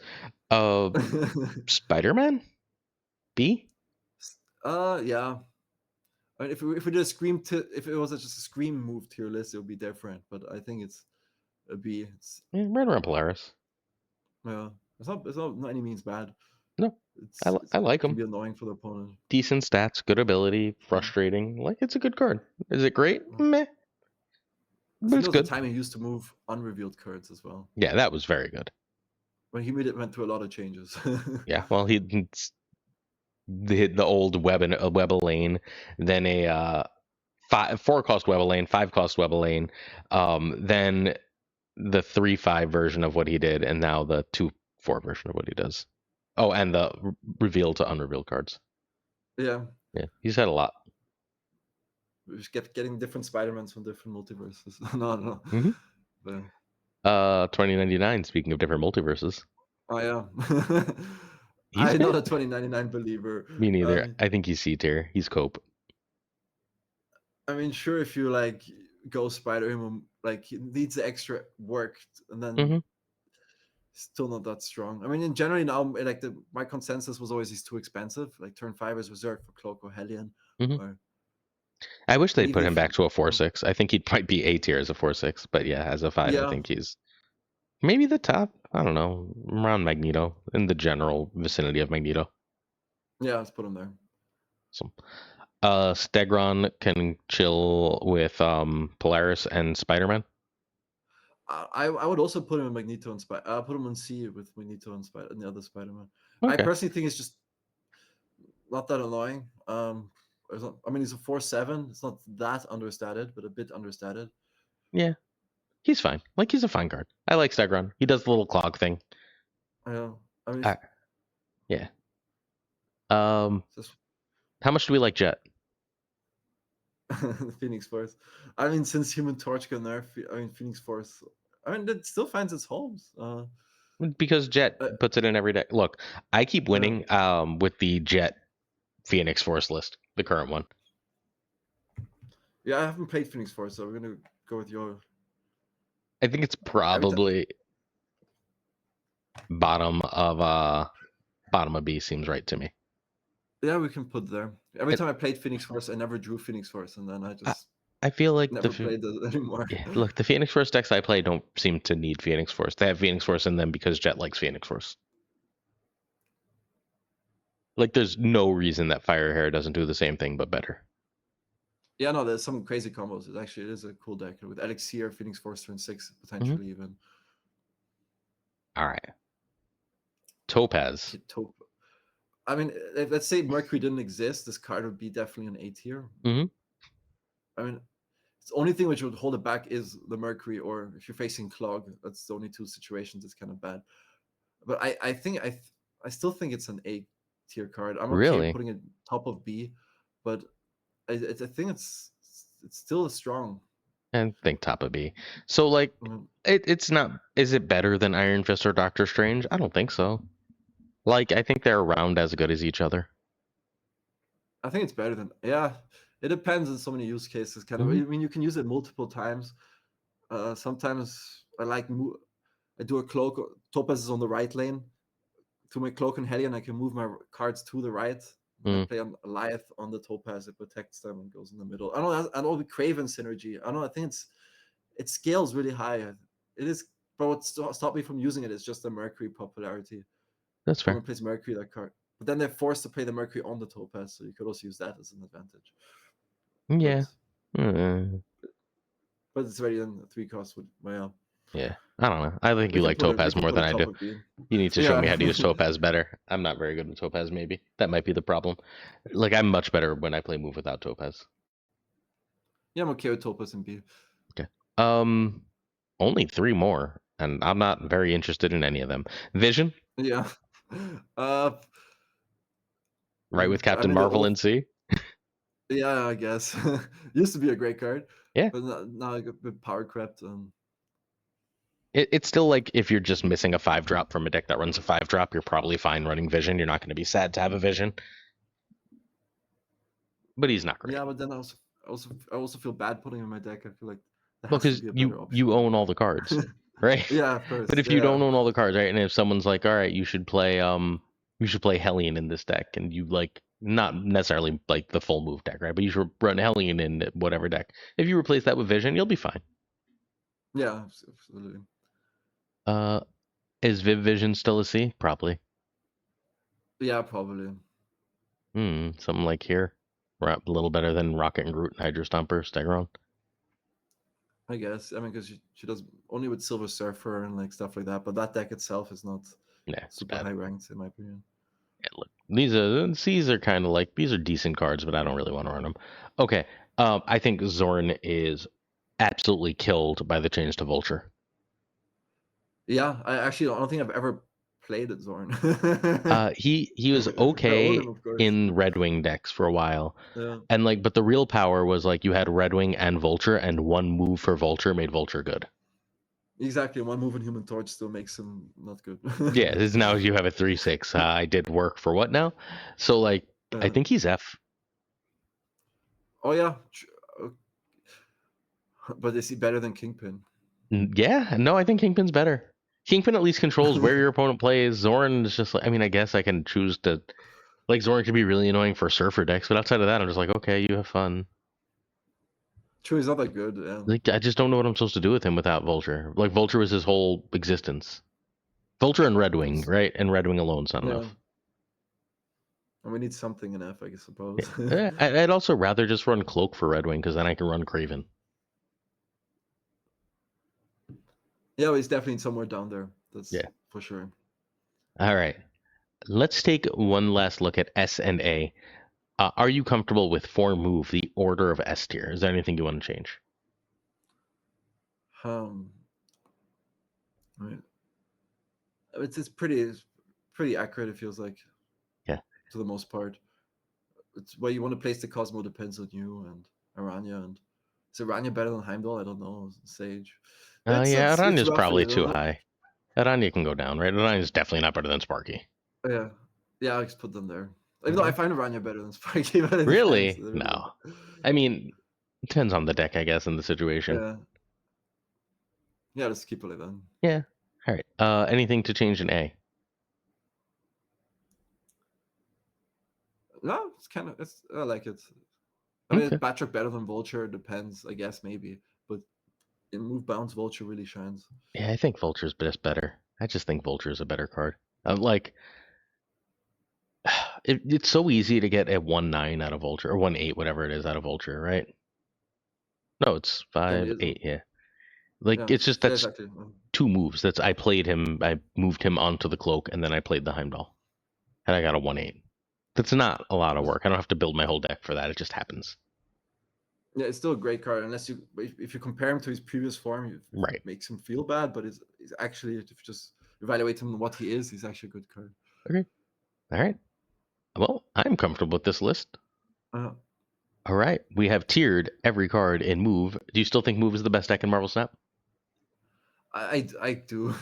A: Spider-Man. B.
B: Yeah. I mean, if we did a scream if it was just a scream move tier list, it would be different. But I think it's a B. It's
A: Right around Polaris.
B: yeah. It's not by any means bad.
A: No, I like
B: Can
A: him.
B: be annoying for the opponent.
A: Decent stats, good ability, frustrating. Like it's a good card. Is it great? Meh,
B: I
A: but
B: think
A: it's
B: there was a
A: good.
B: time he used to move unrevealed cards as well.
A: Yeah, that was very good.
B: When he went through a lot of changes.
A: Yeah, well, he hit the old web lane, then a 4-cost web lane, 5-cost web lane, then the 3/5 version of what he did, and now the 2/4 version of what he does. Oh, and the reveal to unrevealed cards.
B: Yeah.
A: Yeah, he's had a lot.
B: We just getting different Spider-Mans from different multiverses. No.
A: Mm-hmm.
B: But,
A: 2099. Speaking of different multiverses,
B: oh yeah.
A: he's
B: I'm
A: good.
B: not a 2099 believer.
A: Me neither. I think he's C tier. He's cope.
B: I mean, sure, if you like go Spider him, like he needs the extra work, and then
A: Mm-hmm.
B: still not that strong. I mean, in generally now, like my consensus was always he's too expensive. Like turn 5 is reserved for Cloak or Hellion,
A: Mm-hmm.
B: or
A: I wish they'd
B: even
A: put him
B: if
A: back to a 4/6. I think he'd probably be A tier as a 4/6, but yeah, as a 5, I
B: yeah,
A: think he's maybe the top. I don't know, around Magneto, in the general vicinity of Magneto.
B: yeah, let's put him there.
A: So, Stegron can chill with Polaris and Spider-Man.
B: I would also put him in Magneto and Spider. Put him on C with Magneto and Spider and the other Spider-Man. I
A: Okay.
B: personally think it's just not that annoying. I mean, he's a 4/7. It's not that understated, but a bit understated.
A: Yeah, he's fine. Like he's a fine card. I like Stegron. He does the little clog thing.
B: Yeah, I mean,
A: Yeah.
B: just
A: How much do we like Jet?
B: Phoenix Force. I mean, since Human Torch got nerfed, I mean, Phoenix Force. I mean, it still finds its homes.
A: Because Jet puts it in every deck. Look, I keep winning with the Jet Phoenix Force list, the current one.
B: Yeah, I haven't played Phoenix Force, so we're gonna go with your.
A: I think it's probably bottom of B seems right to me.
B: Yeah, we can put there. Every time I played Phoenix Force, I never drew Phoenix Force, and then I just
A: I feel like
B: never played it anymore.
A: Yeah, look, the Phoenix Force decks I play don't seem to need Phoenix Force. They have Phoenix Force in them because Jet likes Phoenix Force. Like, there's no reason that Fire Hair doesn't do the same thing, but better.
B: Yeah, no, there's some crazy combos. It is a cool deck with Elixir, Phoenix Force turn 6, potentially even.
A: All right. Topaz.
B: I mean, let's say Mercury didn't exist, this card would be definitely an A tier.
A: Mm-hmm.
B: I mean, the only thing which would hold it back is the Mercury, or if you're facing Clog, that's the only 2 situations it's kind of bad. But I still think it's an A tier card. I'm okay putting it top of B, but I think it's still strong.
A: I think top of B. So like, it's not. Is it better than Iron Fist or Doctor Strange? I don't think so. Like, I think they're around as good as each other.
B: I think it's better than It depends on so many use cases. Kind of. I mean, you can use it multiple times. Sometimes I do a cloak. Topaz is on the right lane. To my cloak and Hellion, I can move my cards to the right. I play on Goliath on the Topaz. It protects them and goes in the middle. I don't the Kraven synergy. I don't know. I think it scales really high. It is, but what stopped me from using it is just the Mercury popularity.
A: That's fair.
B: Someone plays Mercury that card, but then they're forced to play the Mercury on the Topaz, so you could also use that as an advantage.
A: Yeah.
B: But it's already in 3 costs with my
A: Yeah, I don't know. I think you like Topaz more than I do. You need to show me how to use Topaz better. I'm not very good with Topaz, maybe. That might be the problem. Like, I'm much better when I play Move without Topaz.
B: Yeah, I'm okay with Topaz and B.
A: Okay. Only 3 more, and I'm not very interested in any of them. Vision?
B: Yeah.
A: Right with Captain Marvel in C?
B: Yeah, I guess. Used to be a great card,
A: Yeah.
B: but now I got a bit power crept. And
A: It's still like if you're just missing a 5-drop from a deck that runs a 5-drop, you're probably fine running Vision. You're not going to be sad to have a Vision. But he's not great.
B: yeah, but then I also feel bad putting him in my deck. I feel like there
A: Well,
B: has to
A: because
B: be a better
A: you
B: option.
A: own all the cards, right?
B: Yeah, of
A: But
B: course.
A: if you
B: Yeah.
A: don't own all the cards, right, and if someone's like, all right, you should play Hellion in this deck, and you like not necessarily like the full move deck, right? But you should run Hellion in whatever deck. If you replace that with Vision, you'll be fine.
B: Yeah, absolutely.
A: Uh, is Viv Vision still a C? Probably.
B: Yeah, probably.
A: Something like here. A little better than Rocket and Groot and Hydro Stomper, Stegron.
B: I guess. I mean, because she does only with Silver Surfer and like stuff like that. But that deck itself is not
A: Nah, it's
B: super
A: bad.
B: high ranked in my opinion.
A: Yeah, look, these are kind of like these are decent cards, but I don't really want to run them. Okay, I think Zorn is absolutely killed by the change to Vulture.
B: Yeah, I actually don't think I've ever played it, Zorn.
A: He was
B: I own
A: okay
B: him, of course.
A: in Red Wing decks for a while,
B: Yeah,
A: and like, but the real power was like you had Red Wing and Vulture, and one move for Vulture made Vulture good.
B: exactly. One move in Human Torch still makes him not good.
A: Yeah, this now you have a 3/6. I did work for what now? So like, I
B: Yeah.
A: think he's F.
B: Oh yeah, uh, but is he better than Kingpin?
A: Yeah, no, I think Kingpin's better. Kingpin at least controls where your opponent plays. Zorn is just like, I mean, I guess I can choose to, like, Zorn could be really annoying for Surfer decks, but outside of that, I'm just like, okay, you have fun.
B: True, he's not that good. Yeah.
A: Like, I just don't know what I'm supposed to do with him without Vulture. Like, Vulture was his whole existence. Vulture and Red Wing, right? And Red Wing alone's not
B: Yeah.
A: enough.
B: And we need something in F, I suppose.
A: I'd also rather just run Cloak for Red Wing because then I can run Kraven.
B: Yeah, but he's definitely somewhere down there. That's
A: Yeah.
B: for sure.
A: All right. Let's take one last look at S and A. Are you comfortable with 4 move, the order of S tier? Is there anything you want to change?
B: Um, I mean, it's pretty accurate. It feels like,
A: Yeah.
B: to the most part. It's where you want to place the Cosmo depends on you and Aranya. And is Aranya better than Heimdall? I don't know. Sage.
A: Yeah,
B: It's
A: Aranya's
B: rough,
A: probably
B: you
A: too
B: know.
A: high. Aranya can go down, right? Aranya's definitely not better than Sparky.
B: Yeah, yeah. I just put them there. Even though I
A: Okay.
B: find Aranya better than Sparky, but it depends. It
A: Really?
B: really
A: No.
B: depends.
A: I mean, depends on the deck, I guess, and the situation.
B: Yeah, yeah. Let's keep it like that.
A: Yeah. All right. Anything to change in A?
B: No, it's kind of. I like it. I mean, is
A: Okay.
B: Batroc better than Vulture? Depends, I guess, maybe. But in move bounce, Vulture really shines.
A: Yeah, I think Vulture's just better. I just think Vulture's a better card. Like, it's so easy to get a 1/9 out of Vulture, or 1/8, whatever it is, out of Vulture, right? No, it's
B: Only
A: 5/8, yeah. Like,
B: yeah,
A: it's just
B: yeah,
A: that's
B: exactly.
A: 2 moves. I moved him onto the Cloak, and then I played the Heimdall. And I got a 1/8. That's not a lot of work. I don't have to build my whole deck for that. It just happens.
B: Yeah, it's still a great card unless if you compare him to his previous form, it
A: Right.
B: makes him feel bad. But it's actually, if you just evaluate him what he is, he's actually a good card.
A: Okay. All right. Well, I'm comfortable with this list.
B: Uh,
A: All right. We have tiered every card in Move. Do you still think Move is the best deck in Marvel Snap?
B: I do.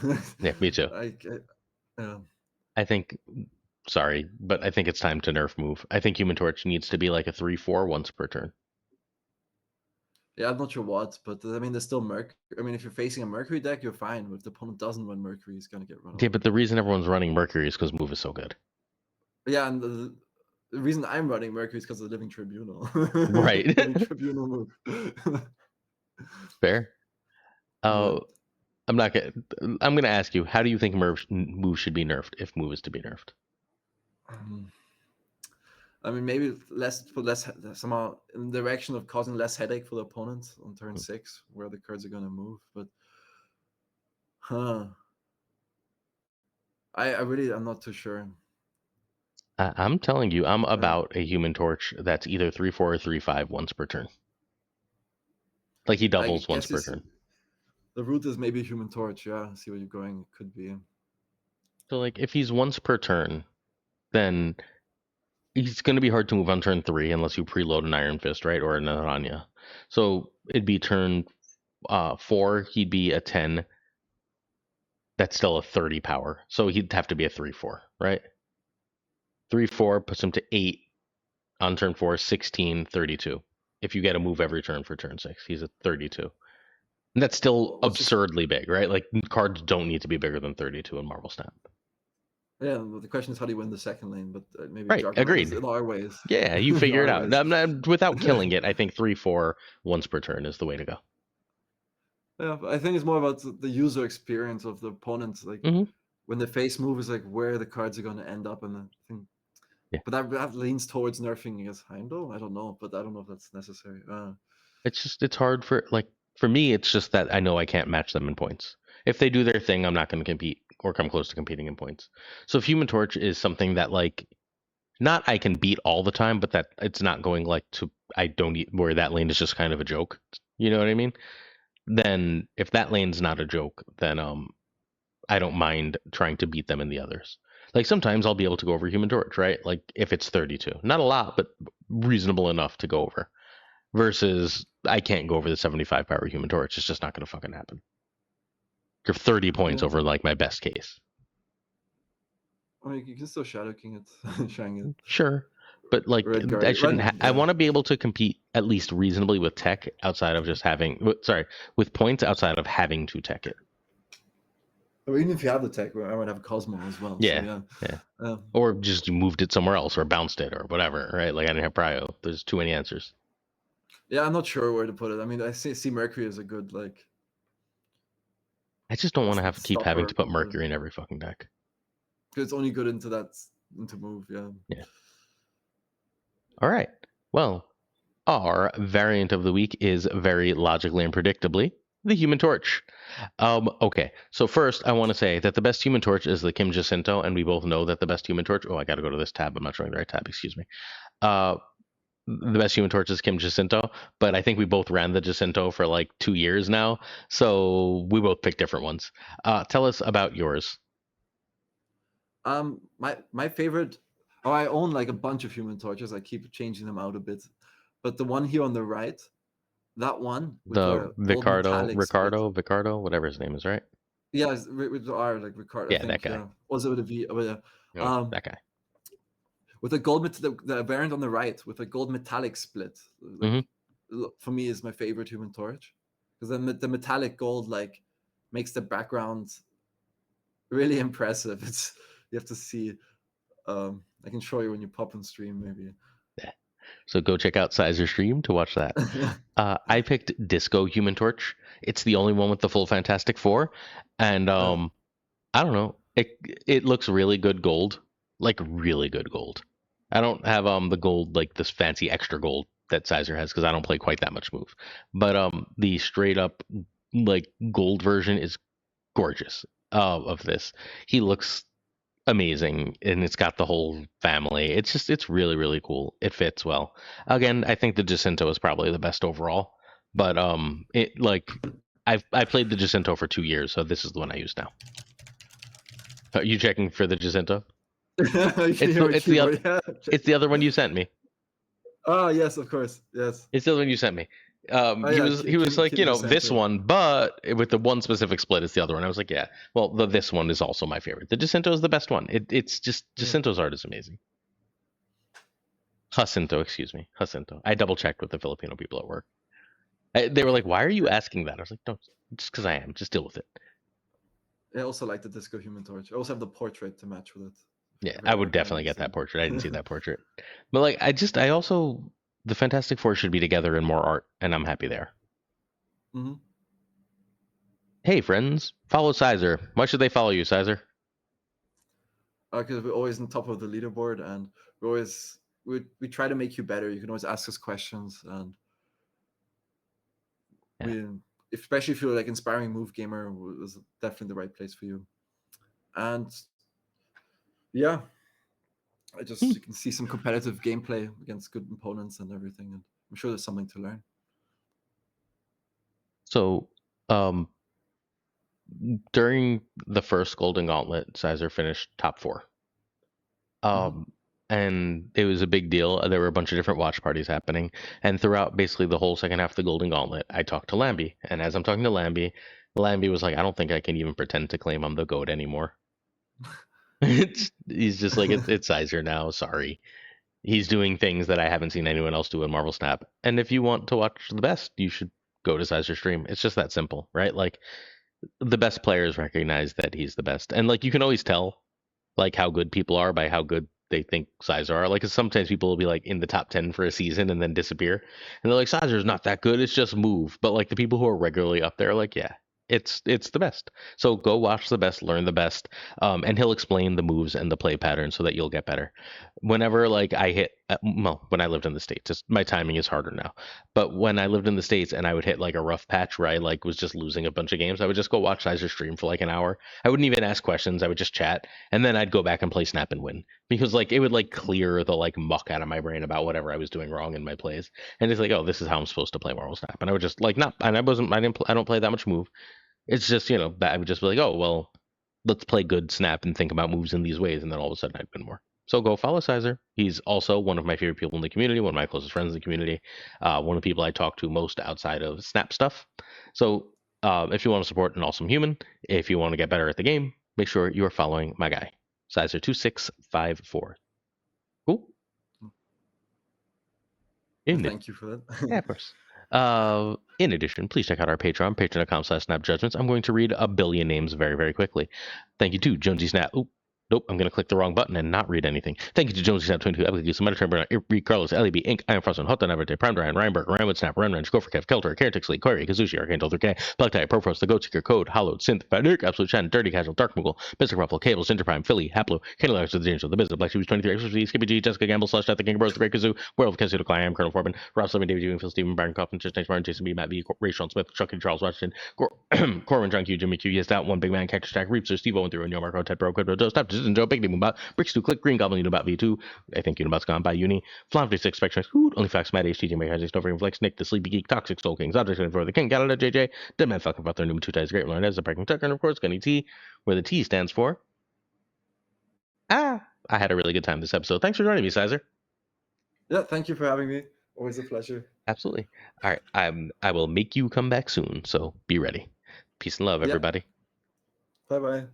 A: Yeah, me too.
B: Yeah.
A: I think, sorry, but I think it's time to nerf Move. I think Human Torch needs to be like a 3/4 once per turn.
B: Yeah, I'm not sure what, but I mean, there's still Merc. I mean, if you're facing a Mercury deck, you're fine. But if the opponent doesn't run Mercury, he's gonna get run
A: Yeah,
B: over.
A: but the reason everyone's running Mercury is because Move is so good.
B: Yeah, and the reason I'm running Mercury is because of the Living Tribunal.
A: Right.
B: Living Tribunal move.
A: Fair.
B: But,
A: I'm not gonna. I'm gonna ask you. How do you think Move should be nerfed if Move is to be nerfed?
B: I mean, maybe put less somehow in the direction of causing less headache for the opponent on turn 6, where the cards are gonna move. But, I'm not too sure.
A: I'm telling you, I'm about a Human Torch that's either 3/4 or 3/5 once per turn. Like he
B: I
A: doubles once
B: guess
A: per turn.
B: the root is maybe Human Torch. Yeah, I see where you're going. It could be.
A: So like if he's once per turn, then He's going to be hard to move on turn 3 unless you preload an Iron Fist, right, or an Aranya. So it'd be turn 4. He'd be a 10. That's still a 30 power. So he'd have to be a 3/4, right? 3/4 puts him to 8 on turn 4, 16, 32. If you get a move every turn for turn 6, he's a 32. And that's still
B: What's his...
A: absurdly big, right? Like, cards don't need to be bigger than 32 in Marvel Snap.
B: Yeah, well, the question is how do you win the second lane, but maybe
A: Right,
B: Juggernaut
A: agreed.
B: in our ways.
A: Yeah, you
B: In
A: figure it
B: our
A: out.
B: ways.
A: Without killing it, I think 3/4 once per turn is the way to go.
B: Yeah, but I think it's more about the user experience of the opponents. Like
A: Mm-hmm.
B: when the face move is like where the cards are going to end up, and I think,
A: Yeah.
B: but that leans towards nerfing against Heimdall. I don't know, but I don't know if that's necessary.
A: It's hard for me. It's just that I know I can't match them in points. If they do their thing, I'm not going to compete or come close to competing in points. So if Human Torch is something that like not I can beat all the time, but that it's not going like to I don't eat where that lane is just kind of a joke. You know what I mean? Then if that lane's not a joke, then I don't mind trying to beat them in the others. Like sometimes I'll be able to go over Human Torch, right? Like if it's 32, not a lot, but reasonable enough to go over. Versus I can't go over the 75 power Human Torch. It's just not going to fucking happen. You're 30 points
B: Yeah,
A: over like my best case.
B: I mean, you can still Shadow King it, Shang it.
A: Sure, but like
B: Red
A: I
B: Guard,
A: shouldn't. I
B: yeah.
A: want to be able to compete at least reasonably with tech outside of just having. Sorry, with points outside of having to tech it.
B: Or even if you have the tech, I might have a Cosmo as well.
A: Yeah,
B: So
A: yeah. Or just you moved it somewhere else or bounced it or whatever, right? Like I didn't have prio. There's too many answers.
B: yeah, I'm not sure where to put it. I mean, I see Mercury as a good like.
A: I just don't want to have keep having
B: Stopper,
A: to put Mercury in every fucking deck.
B: it's only good into move. Yeah.
A: Yeah. All right. Well, our variant of the week is very logically and predictably the Human Torch. Okay, so first I want to say that the best Human Torch is the Kim Jacinto, and we both know that the best Human Torch. Oh, I got to go to this tab. I'm not showing the right tab. Excuse me. The best Human Torch is Kim Jacinto, but I think we both ran the Jacinto for like 2 years now, so we both picked different ones. Tell us about yours.
B: My favorite. Oh, I own like a bunch of Human Torches. I keep changing them out a bit, but the one here on the right, that one with
A: The
B: a gold metallic split.
A: Vicardo, whatever his name is, right?
B: Yeah, with the R like Ricardo. I
A: Yeah, that
B: think
A: guy.
B: was it with a V?
A: No, that guy.
B: With a gold the variant on the right with a gold metallic split. Like for me is my favorite Human Torch because then the metallic gold like makes the background really impressive. It's you have to see. I can show you when you pop on stream maybe.
A: Yeah. So go check out Sizer Stream to watch that. I picked Disco Human Torch. It's the only one with the full Fantastic Four, and I don't know. It looks really good gold, like really good gold. I don't have the gold like this fancy extra gold that Sizer has because I don't play quite that much move. But the straight up like gold version is gorgeous of this. He looks amazing and it's got the whole family. It's really really cool. It fits well. Again, I think the Jacinto is probably the best overall, but it like I played the Jacinto for 2 years, so this is the one I use now. Are you checking for the Jacinto? It's the other one you sent me.
B: Oh yes, of course, yes.
A: It's the other one you sent me. He was like,
B: Kim
A: this one, but with the one specific split, it's the other one. I was like, yeah. Well, this one is also my favorite. The Jacinto is the best one. It's just Jacinto's art is amazing. Jacinto, excuse me, Jacinto. I double checked with the Filipino people at work. They were like, "Why are you asking that?" I was like, "No, just because I am. Just deal with it."
B: I also like the Disco Human Torch. I also have the portrait to match with it.
A: Yeah, I would definitely get that portrait. I didn't see that portrait, but like, I also the Fantastic Four should be together in more art, and I'm happy there.
B: Mm-hmm.
A: Hey friends, follow Sizer. Why should they follow you, Sizer?
B: Because we're always on top of the leaderboard, and we try to make you better. You can always ask us questions, and especially if you're like inspiring move gamer, was definitely the right place for you. And yeah, you can see some competitive gameplay against good opponents and everything, and I'm sure there's something to learn.
A: So, during the first Golden Gauntlet, Sizer finished top 4. And and it was a big deal. There were a bunch of different watch parties happening, and throughout basically the whole second half of the Golden Gauntlet, I talked to Lambie, and as I'm talking to Lambie was like, "I don't think I can even pretend to claim I'm the GOAT anymore." He's just like, it's Sizer now. Sorry, he's doing things that I haven't seen anyone else do in Marvel Snap. And if you want to watch the best, you should go to Sizer stream. It's just that simple, right? Like the best players recognize that he's the best, and like you can always tell like how good people are by how good they think Sizer are. Like 'cause sometimes people will be like in the top 10 for a season and then disappear, and they're like, Sizer's not that good. It's just move. But like the people who are regularly up there, are like, yeah, it's the best. So go watch the best, learn the best, and he'll explain the moves and the play patterns so that you'll get better. Whenever like I hit, well, when I lived in the States, my timing is harder now. But when I lived in the States and I would hit like a rough patch where I like was just losing a bunch of games, I would just go watch Sizer stream for like an hour. I wouldn't even ask questions. I would just chat, and then I'd go back and play Snap and win because like it would like clear the like muck out of my brain about whatever I was doing wrong in my plays, and it's like, oh, this is how I'm supposed to play Marvel Snap, and I would just like not, and I don't play that much move. It's just that I would just be like, oh well, let's play good Snap and think about moves in these ways, and then all of a sudden I'd win more. So go follow Sizer. He's also one of my favorite people in the community, one of my closest friends in the community, one of the people I talk to most outside of Snap stuff. So if you want to support an awesome human, if you want to get better at the game, make sure you are following my guy, Sizer2654. Cool.
B: Thank you for that.
A: Yeah, of course. In addition, please check out our Patreon, patreon.com/snapjudgments. I'm going to read a billion names very, very quickly. Thank you to Jonesy Snap. Oop, nope, I'm going to click the wrong button and not read anything. Thank you to Jonesy Snap 22, Epicus, Metatron, Reed Carlos, LEB, Inc., Iron Frost, Hot Everett, Prime Ryan, Ryanberg, Ryanwood Snap, Renrange, Gopher Kev, Kelter, Caretix Lee, Corey, Kazushi, Arcangel 3K, Black Tie, Profrost, The Goat Seeker, Code, Hollowed, Synth, Fanatic, Absolute Shen, Dirty Casual, Dark Moogle, Mr. Ruffle, Cables, Interprime, Philly, Haplo, Candle the Danger, The Business, Black Shoes 23, XYZ, Skippy G, Jessica Gamble, Slush, The King Bros, The Great Kazoo, Werewolf, Cassie, I am Colonel Foreman, Rob Slimming, David Ewing, Phil Steven, Byron Coffin, Just Thanks Martin, Jason B, Matt V, Ray Sean Smith, Chucky, Charles Washington, Corbin, John Q, Jimmy Q, Yes, That One, Big Man, Cactus Jack, Reapster, Steve Owen, Through, and Yo Marco, Ted Bro, Crypto, Joe, Stop, Decision, Joe, Big Name, About, Bricks 2, Click, Green Goblin, Unibot V2, I think Unibot's gone by Uni, Flam 56, Spectrum, Hoot, Only Facts, Matt, HTG, Make Isaac, Snowframe, Flex, Nick, The Sleepy Geek, Toxic Soul Kings, Objects, for the King, Galata, JJ, Dead Man, Falcon, Father, Newman, Two Ties, Great Learn, as a Pranking Tucker, and of course, Gunny T, where the T stands for. I had a really good time this episode. Thanks for joining me, Sizer.
B: Yeah, thank you for having me. Always a pleasure.
A: Absolutely. All right, I will make you come back soon, so be ready. Peace and love, everybody.
B: Bye-bye.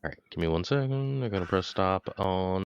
A: All right, give me 1 second. I'm going to press stop on